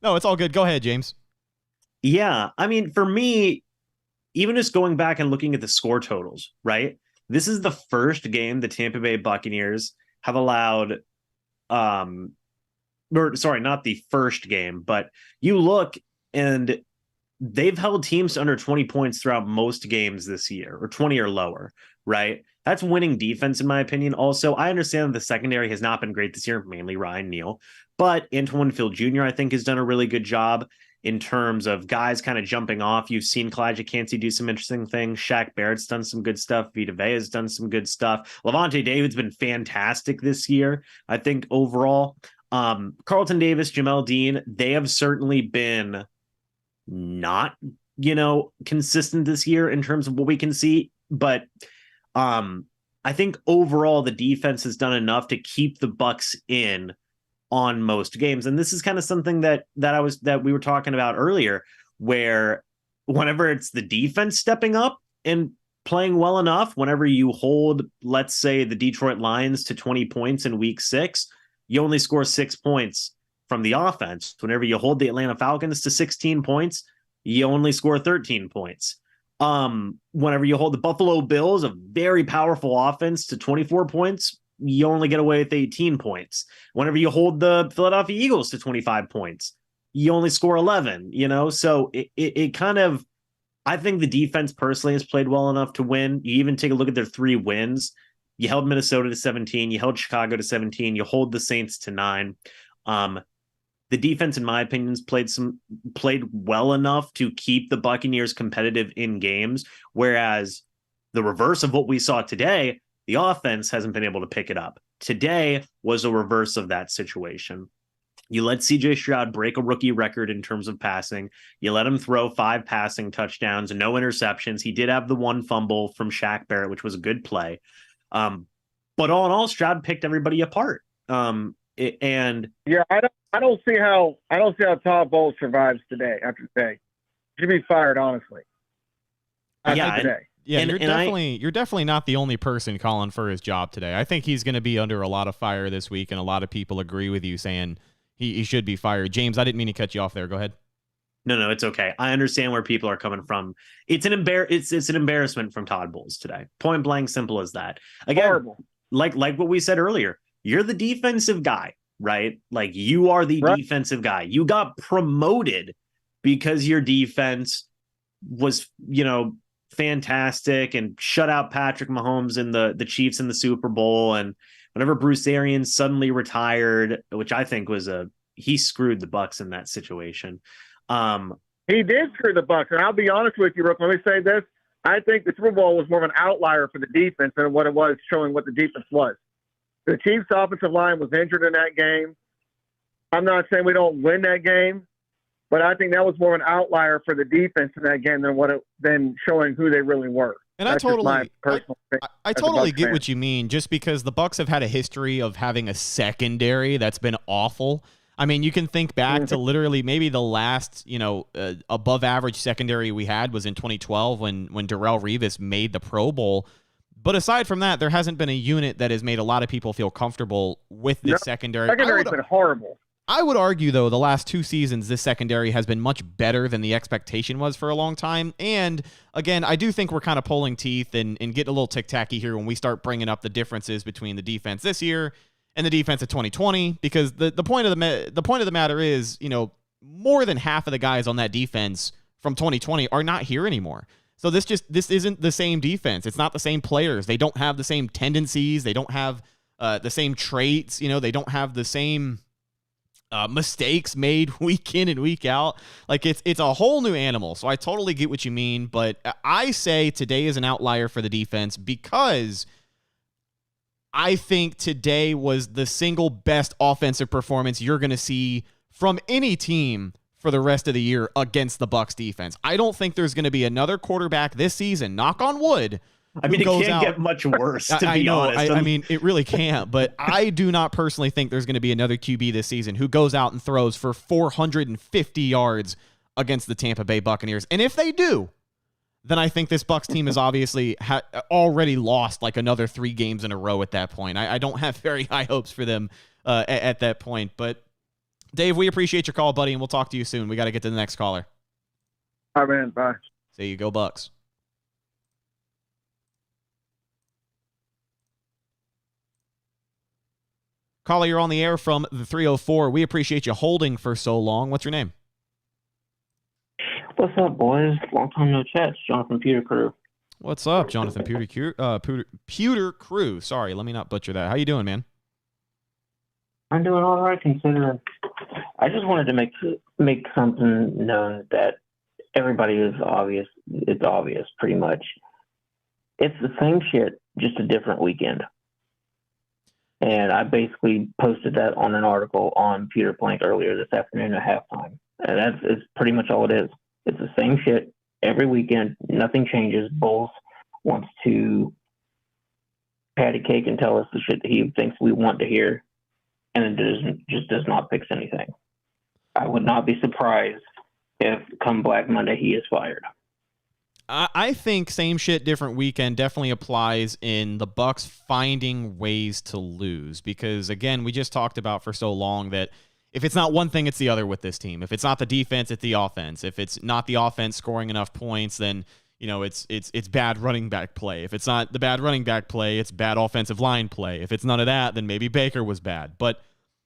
No, it's all good. Go ahead, James. Yeah, I mean, for me, even just going back and looking at the score totals, right? This is the first game the Tampa Bay Buccaneers have allowed or sorry, not the first game, but you look and they've held teams to under 20 points throughout most games this year, or 20 or lower, right? That's winning defense, in my opinion. Also, I understand that the secondary has not been great this year, mainly Ryan Neal, but Antoine Field Jr., I think, has done a really good job in terms of guys kind of jumping off. You've seen Kalijah Cansey do some interesting things. Shaq Barrett's done some good stuff. Vita Vea has done some good stuff. Levante David's been fantastic this year, I think, overall. Carlton Davis, Jamel Dean, they have certainly been not, consistent this year in terms of what we can see. But I think overall the defense has done enough to keep the Bucs in on most games. And this is kind of something that we were talking about earlier, where whenever it's the defense stepping up and playing well enough, whenever you hold, let's say, the Detroit Lions to 20 points in week 6, you only score 6 points from the offense. Whenever you hold the Atlanta Falcons to 16 points, you only score 13 points. Whenever you hold the Buffalo Bills, a very powerful offense, to 24 points, you only get away with 18 points. Whenever you hold the Philadelphia Eagles to 25 points, you only score 11, So it kind of, I think the defense personally has played well enough to win. You even take a look at their 3 wins. You held Minnesota to 17, you held Chicago to 17, you hold the Saints to 9. The defense, in my opinion, has played well enough to keep the Buccaneers competitive in games, whereas the reverse of what we saw today, the offense hasn't been able to pick it up. Today was a reverse of that situation. You let CJ Stroud break a rookie record in terms of passing. You let him throw 5 passing touchdowns and no interceptions. He did have the 1 fumble from Shaq Barrett, which was a good play. But all in all, Stroud picked everybody apart. I don't see how Todd Bowles survives today after today. He should be fired, honestly. You're definitely not the only person calling for his job today. I think he's going to be under a lot of fire this week, and a lot of people agree with you saying he should be fired. James, I didn't mean to cut you off there. Go ahead. No, it's okay. I understand where people are coming from. It's an embarrassment from Todd Bowles today. Point blank, simple as that. Again, horrible. Like what we said earlier, you're the defensive guy, right? Like, you are the defensive guy. You got promoted because your defense was, fantastic and shut out Patrick Mahomes and the Chiefs in the Super Bowl. And whenever Bruce Arians suddenly retired, which I think was he screwed the Bucs in that situation. He did screw the Bucs, and I'll be honest with you, Rook. Let me say this: I think the Super Bowl was more of an outlier for the defense than what it was showing what the defense was. The Chiefs' offensive line was injured in that game. I'm not saying we don't win that game, but I think that was more of an outlier for the defense in that game than showing who they really were. And I totally get what you mean, just because the Bucs have had a history of having a secondary that's been awful. I mean, you can think back to literally maybe the last, above average secondary we had was in 2012 when Darrelle Revis made the Pro Bowl. But aside from that, there hasn't been a unit that has made a lot of people feel comfortable with this secondary. Secondary's been horrible. I would argue, though, the last 2 seasons, this secondary has been much better than the expectation was for a long time. And, again, I do think we're kind of pulling teeth and getting a little tic-tacky here when we start bringing up the differences between the defense this year and the defense of 2020, because the point of the matter is, more than half of the guys on that defense from 2020 are not here anymore. So this isn't the same defense. It's not the same players. They don't have the same tendencies. They don't have the same traits. They don't have the same mistakes made week in and week out. Like, it's a whole new animal. So I totally get what you mean, but I say today is an outlier for the defense because I think today was the single best offensive performance you're going to see from any team for the rest of the year against the Bucs defense. I don't think there's going to be another quarterback this season, knock on wood. I mean, it can't get much worse, to be honest. I mean, it really can't, but I do not personally think there's going to be another QB this season who goes out and throws for 450 yards against the Tampa Bay Buccaneers. And if they do, then I think this Bucs team has obviously already lost like another 3 games in a row at that point. I don't have very high hopes for them at that point. But, Dave, we appreciate your call, buddy, and we'll talk to you soon. We got to get to the next caller. All right, man. Bye. There you go, Bucs. Caller, you're on the air from the 304. We appreciate you holding for so long. What's your name? What's up, boys? Long time no chat. It's Jonathan Peter Crew. What's up, Jonathan Pewter Crew? Sorry, let me not butcher that. How you doing, man? I'm doing all right considering. I just wanted to make something known that everybody is obvious. It's obvious, pretty much. It's the same shit, just a different weekend. And I basically posted that on an article on Peter Plank earlier this afternoon at halftime. And it's pretty much all it is. It's the same shit every weekend. Nothing changes. Bowles wants to patty cake and tell us the shit that he thinks we want to hear, and it does not fix anything. I would not be surprised if come Black Monday he is fired. I think same shit, different weekend definitely applies in the Bucs finding ways to lose, because again, we just talked about for so long that if it's not one thing, it's the other with this team. If it's not the defense, it's the offense. If it's not the offense scoring enough points, then it's bad running back play. If it's not the bad running back play, it's bad offensive line play. If it's none of that, then maybe Baker was bad. But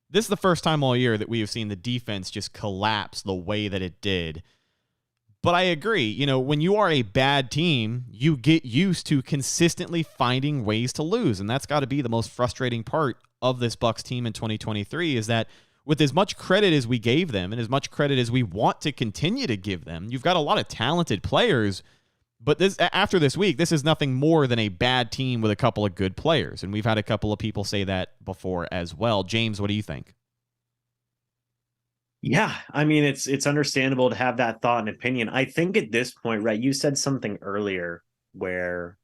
this is the first time all year that we have seen the defense just collapse the way that it did. But I agree, when you are a bad team, you get used to consistently finding ways to lose. And that's got to be the most frustrating part of this Bucs team in 2023, is that with as much credit as we gave them and as much credit as we want to continue to give them, you've got a lot of talented players. But after this week, this is nothing more than a bad team with a couple of good players. And we've had a couple of people say that before as well. James, what do you think? Yeah, I mean, it's understandable to have that thought and opinion. I think at this point, right, you said something earlier where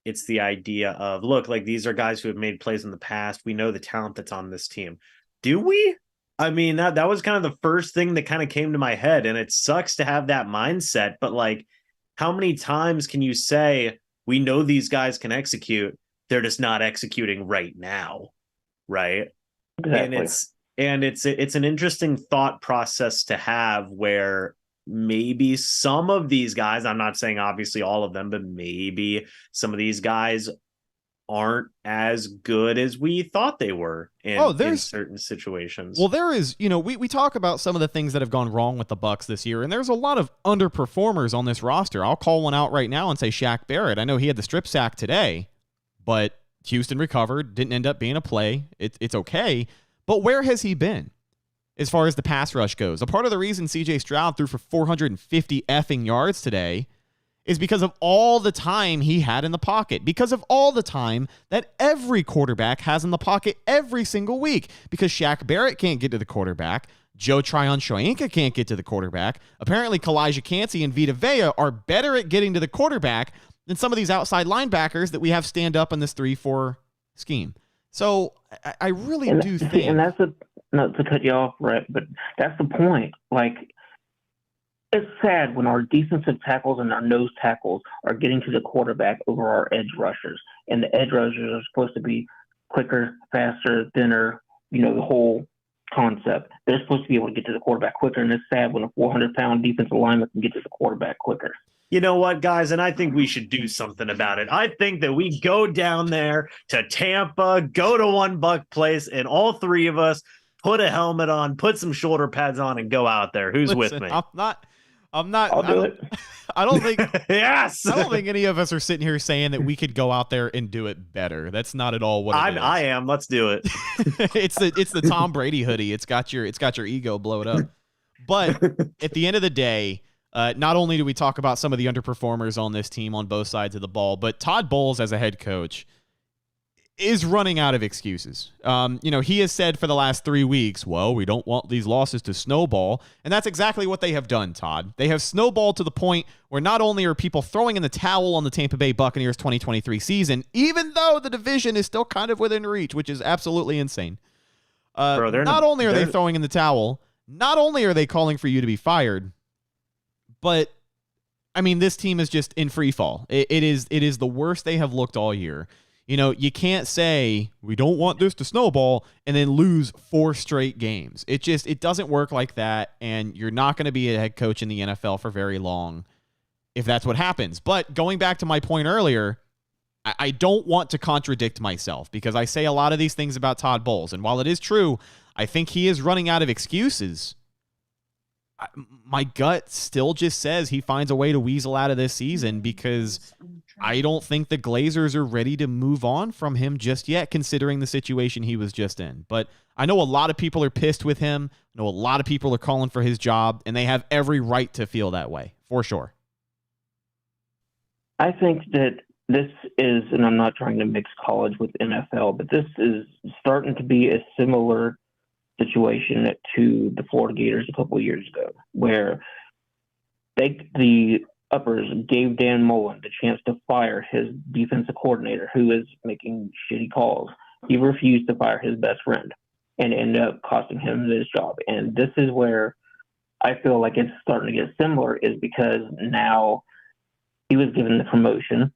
it's the idea of, look, like these are guys who have made plays in the past. We know the talent that's on this team. Do we? I mean, that was kind of the first thing that kind of came to my head, and it sucks to have that mindset, but like, how many times can you say, we know these guys can execute, they're just not executing right now, right? Exactly. And it's an interesting thought process to have, where maybe some of these guys, I'm not saying obviously all of them, but maybe some of these guys aren't as good as we thought they were in certain situations. Well, there is, we talk about some of the things that have gone wrong with the Bucs this year, and there's a lot of underperformers on this roster. I'll call one out right now and say Shaq Barrett. I know he had the strip sack today, but Houston recovered, didn't end up being a play. It's okay. But where has he been as far as the pass rush goes? A part of the reason C.J. Stroud threw for 450 effing yards today is because of all the time he had in the pocket, because of all the time that every quarterback has in the pocket every single week, because Shaq Barrett can't get to the quarterback. Joe Tryon-Shoyinka can't get to the quarterback. Apparently, Kalijah Cansey and Vita Vea are better at getting to the quarterback than some of these outside linebackers that we have stand up in this 3-4 scheme. So I really do think... And that's not to cut you off, Rhett, but that's the point. Like, it's sad when our defensive tackles and our nose tackles are getting to the quarterback over our edge rushers. And the edge rushers are supposed to be quicker, faster, thinner, the whole concept. They're supposed to be able to get to the quarterback quicker, and it's sad when a 400-pound defensive lineman can get to the quarterback quicker. You know what, guys? And I think we should do something about it. I think that we go down there to Tampa, go to one Buck place, and all three of us put a helmet on, put some shoulder pads on, and go out there. Who's with me? I'm not. I'll do it. I don't think. Yes. I don't think any of us are sitting here saying that we could go out there and do it better. That's not at all what it is. I am. Let's do it. It's the Tom Brady hoodie. It's got your ego blowed up. But at the end of the day, not only do we talk about some of the underperformers on this team on both sides of the ball, but Todd Bowles as a head coach is running out of excuses. He has said for the last 3 weeks, well, we don't want these losses to snowball. And that's exactly what they have done, Todd. They have snowballed to the point where not only are people throwing in the towel on the Tampa Bay Buccaneers 2023 season, even though the division is still kind of within reach, which is absolutely insane. Not only are they throwing in the towel, not only are they calling for you to be fired, but I mean, this team is just in free fall. It is the worst they have looked all year. You can't say we don't want this to snowball and then lose 4 straight games. It doesn't work like that, and you're not going to be a head coach in the NFL for very long if that's what happens. But going back to my point earlier, I don't want to contradict myself because I say a lot of these things about Todd Bowles, and while it is true, I think he is running out of excuses. My gut still just says he finds a way to weasel out of this season because I don't think the Glazers are ready to move on from him just yet, considering the situation he was just in. But I know a lot of people are pissed with him. I know a lot of people are calling for his job, and they have every right to feel that way, for sure. I think that this is, and I'm not trying to mix college with NFL, but this is starting to be a similar situation to the Florida Gators a couple of years ago, where the uppers gave Dan Mullen the chance to fire his defensive coordinator, who is making shitty calls. He refused to fire his best friend and ended up costing him his job. And this is where I feel like it's starting to get similar, is because now he was given the promotion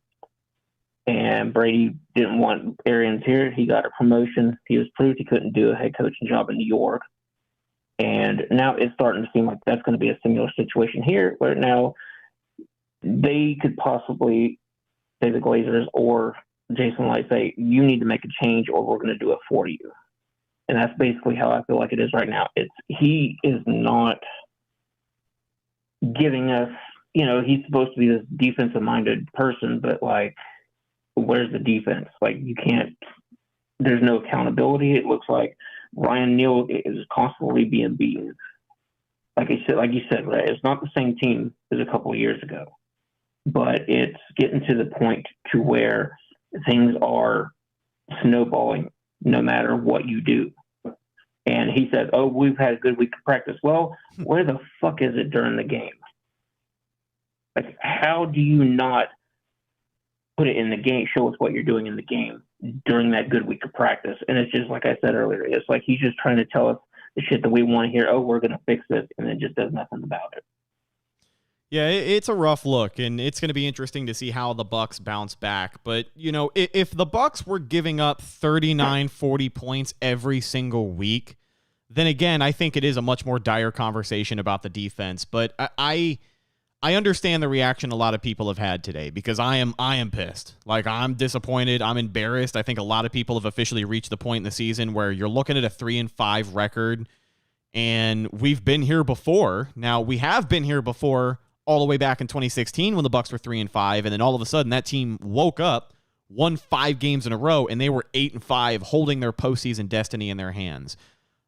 and Brady didn't want Arians here. He got a promotion. He was proved he couldn't do a head coaching job in New York. And now it's starting to seem like that's going to be a similar situation here, where now they could possibly say the Glazers or Jason Light say, you need to make a change or we're going to do it for you. And that's basically how I feel like it is right now. He is not giving us, he's supposed to be this defensive-minded person, but, where's the defense? There's no accountability. It looks like Ryan Neal is constantly being beaten. Like you said, Ray, it's not the same team as a couple of years ago, but it's getting to the point to where things are snowballing no matter what you do. And he says, oh, we've had a good week of practice. Well, where the fuck is it during the game? How do you not put it in the game, show us what you're doing in the game during that good week of practice? And it's just like I said earlier, it's like he's just trying to tell us the shit that we want to hear. Oh, we're going to fix this, and then just does nothing about it. Yeah, it's a rough look, and it's going to be interesting to see how the Bucs bounce back. But, if the Bucs were giving up 39, 40 points every single week, then again, I think it is a much more dire conversation about the defense. But I understand the reaction a lot of people have had today because I am pissed. I'm disappointed. I'm embarrassed. I think a lot of people have officially reached the point in the season where you're looking at a 3-5 record, and we've been here before. Now, we have been here before all the way back in 2016 when the Bucs were 3-5, and then all of a sudden that team woke up, won 5 games in a row, and they were 8-5, holding their postseason destiny in their hands.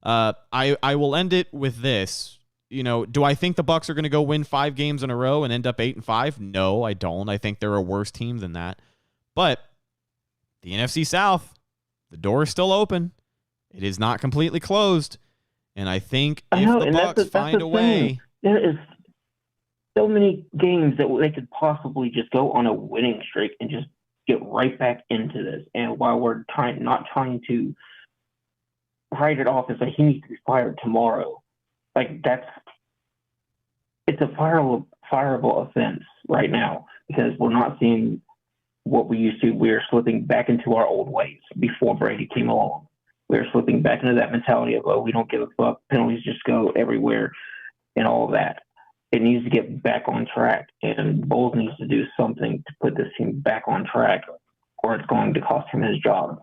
I will end it with this. Do I think the Bucs are going to go win 5 games in a row and end up 8-5? No, I don't. I think they're a worse team than that. But the NFC South, the door is still open. It is not completely closed. And I think if the Bucs find a way, there is so many games that they could possibly just go on a winning streak and just get right back into this. And while we're not trying to write it off as like he needs to be fired tomorrow, it's a fireable offense right now because we're not seeing what we used to. We're slipping back into our old ways before Brady came along. We're slipping back into that mentality of, oh, we don't give a fuck. Penalties just go everywhere and all of that. It needs to get back on track, and Bowles needs to do something to put this team back on track, or it's going to cost him his job.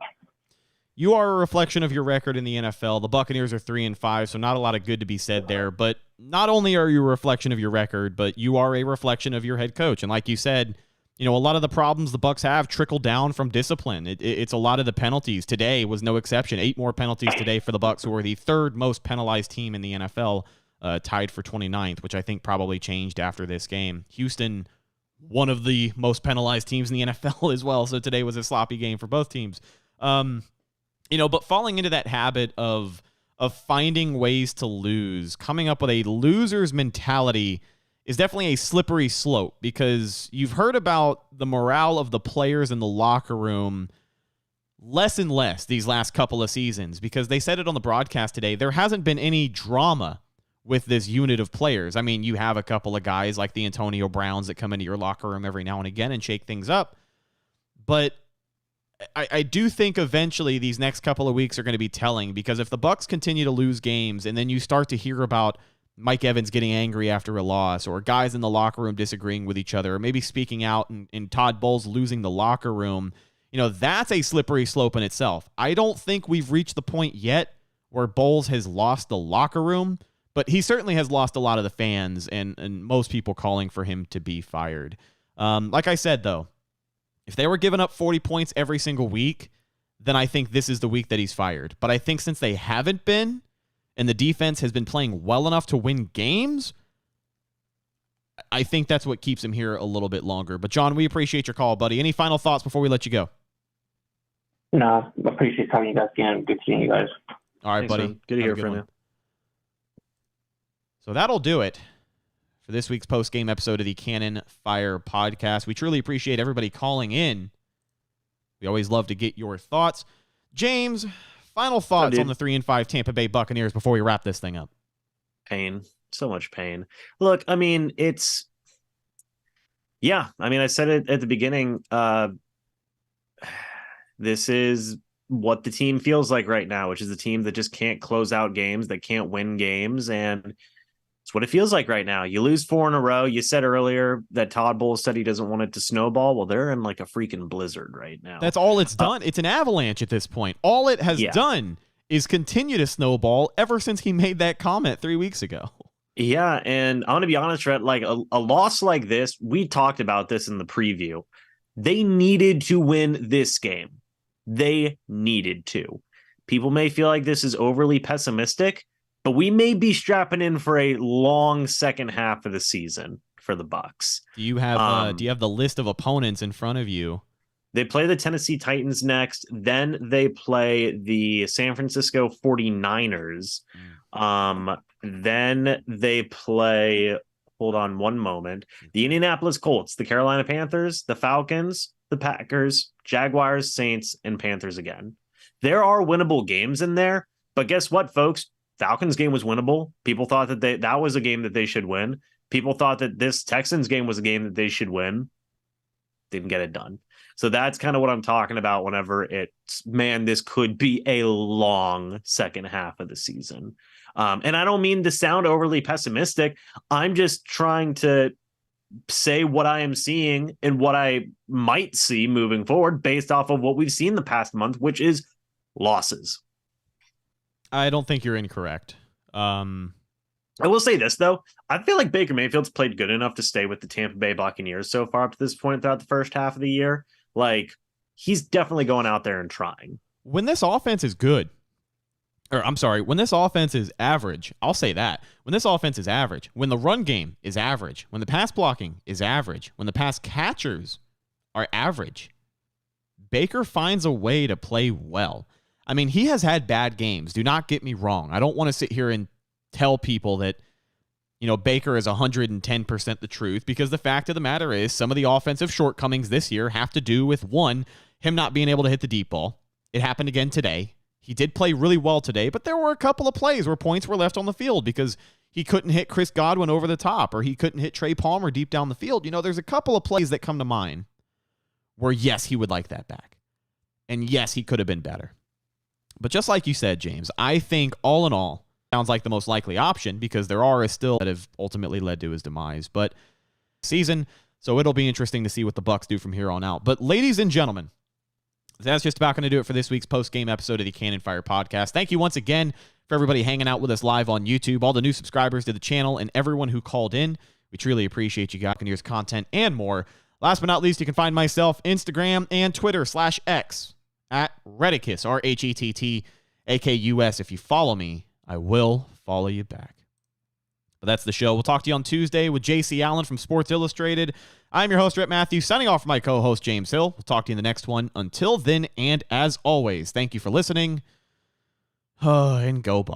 You are a reflection of your record in the NFL. The Buccaneers are 3-5, so not a lot of good to be said there. But not only are you a reflection of your record, but you are a reflection of your head coach. And like you said, a lot of the problems the Bucs have trickle down from discipline. It's a lot of the penalties. Today was no exception. 8 more penalties today for the Bucs, who are the 3rd most penalized team in the NFL, tied for 29th, which I think probably changed after this game. Houston, one of the most penalized teams in the NFL as well. So today was a sloppy game for both teams. But falling into that habit of finding ways to lose, coming up with a loser's mentality is definitely a slippery slope, because you've heard about the morale of the players in the locker room less and less these last couple of seasons, because they said it on the broadcast today. There hasn't been any drama with this unit of players. I mean, you have a couple of guys like the Antonio Browns that come into your locker room every now and again and shake things up, but I do think eventually these next couple of weeks are going to be telling, because if the Bucs continue to lose games and then you start to hear about Mike Evans getting angry after a loss, or guys in the locker room disagreeing with each other, or maybe speaking out and Todd Bowles losing the locker room, that's a slippery slope in itself. I don't think we've reached the point yet where Bowles has lost the locker room, but he certainly has lost a lot of the fans and most people calling for him to be fired. Like I said, though, if they were giving up 40 points every single week, then I think this is the week that he's fired. But I think since they haven't been, and the defense has been playing well enough to win games, I think that's what keeps him here a little bit longer. But, John, we appreciate your call, buddy. Any final thoughts before we let you go? No, I appreciate talking to you guys again. Good seeing you guys. All right, Thanks, buddy. man. Good to hear from you. So that'll do it for this week's post-game episode of the Cannon Fire podcast. We truly appreciate everybody calling in. We always love to get your thoughts. James, final thoughts on the 3-5 Tampa Bay Buccaneers before we wrap this thing up. Pain. So much pain. Look, I mean, I said it at the beginning. This is what the team feels like right now, which is a team that just can't close out games, that can't win games, and it's what it feels like right now. You lose 4 in a row. You said earlier that Todd Bowles said he doesn't want it to snowball. Well, they're in like a freaking blizzard right now. That's all it's done. It's an avalanche at this point. All it has done is continue to snowball ever since he made that comment 3 weeks ago. Yeah, and I want to be honest, Rhett, like a loss like this, we talked about this in the preview. They needed to win this game. They needed to. People may feel like this is overly pessimistic, but we may be strapping in for a long second half of the season for the Bucs. Do you have the list of opponents in front of you? They play the Tennessee Titans next. Then they play the San Francisco 49ers. Then they play, hold on one moment, the Indianapolis Colts, the Carolina Panthers, the Falcons, the Packers, Jaguars, Saints, and Panthers again. There are winnable games in there, but guess what, folks? Falcons game was winnable. People thought that that was a game that they should win. People thought that this Texans game was a game that they should win. Didn't get it done. So that's kind of what I'm talking about whenever this could be a long second half of the season. And I don't mean to sound overly pessimistic. I'm just trying to say what I am seeing and what I might see moving forward based off of what we've seen the past month, which is losses. I don't think you're incorrect. I will say this, though. I feel like Baker Mayfield's played good enough to stay with the Tampa Bay Buccaneers so far up to this point throughout the first half of the year. Like, he's definitely going out there and trying. When this offense is good, when this offense is average, I'll say that. When this offense is average, when the run game is average, when the pass blocking is average, when the pass catchers are average, Baker finds a way to play well. I mean, he has had bad games. Do not get me wrong. I don't want to sit here and tell people that, Baker is 110% the truth, because the fact of the matter is some of the offensive shortcomings this year have to do with, one, him not being able to hit the deep ball. It happened again today. He did play really well today, but there were a couple of plays where points were left on the field because he couldn't hit Chris Godwin over the top, or he couldn't hit Trey Palmer deep down the field. There's a couple of plays that come to mind where, yes, he would like that back. And yes, he could have been better. But just like you said, James, I think all in all, sounds like the most likely option, because there are still that have ultimately led to his demise. But season, so it'll be interesting to see what the Bucs do from here on out. But ladies and gentlemen, that's just about going to do it for this week's post-game episode of the Cannon Fire podcast. Thank you once again for everybody hanging out with us live on YouTube, all the new subscribers to the channel, and everyone who called in. We truly appreciate you guys, Buccaneers content and more. Last but not least, you can find myself Instagram and Twitter /X at Redicus, RHETTAKUS. If you follow me, I will follow you back. But that's the show. We'll talk to you on Tuesday with JC Allen from Sports Illustrated. I'm your host, Rhett Matthew, signing off for my co-host, James Hill. We'll talk to you in the next one. Until then, and as always, thank you for listening. And go Bucs.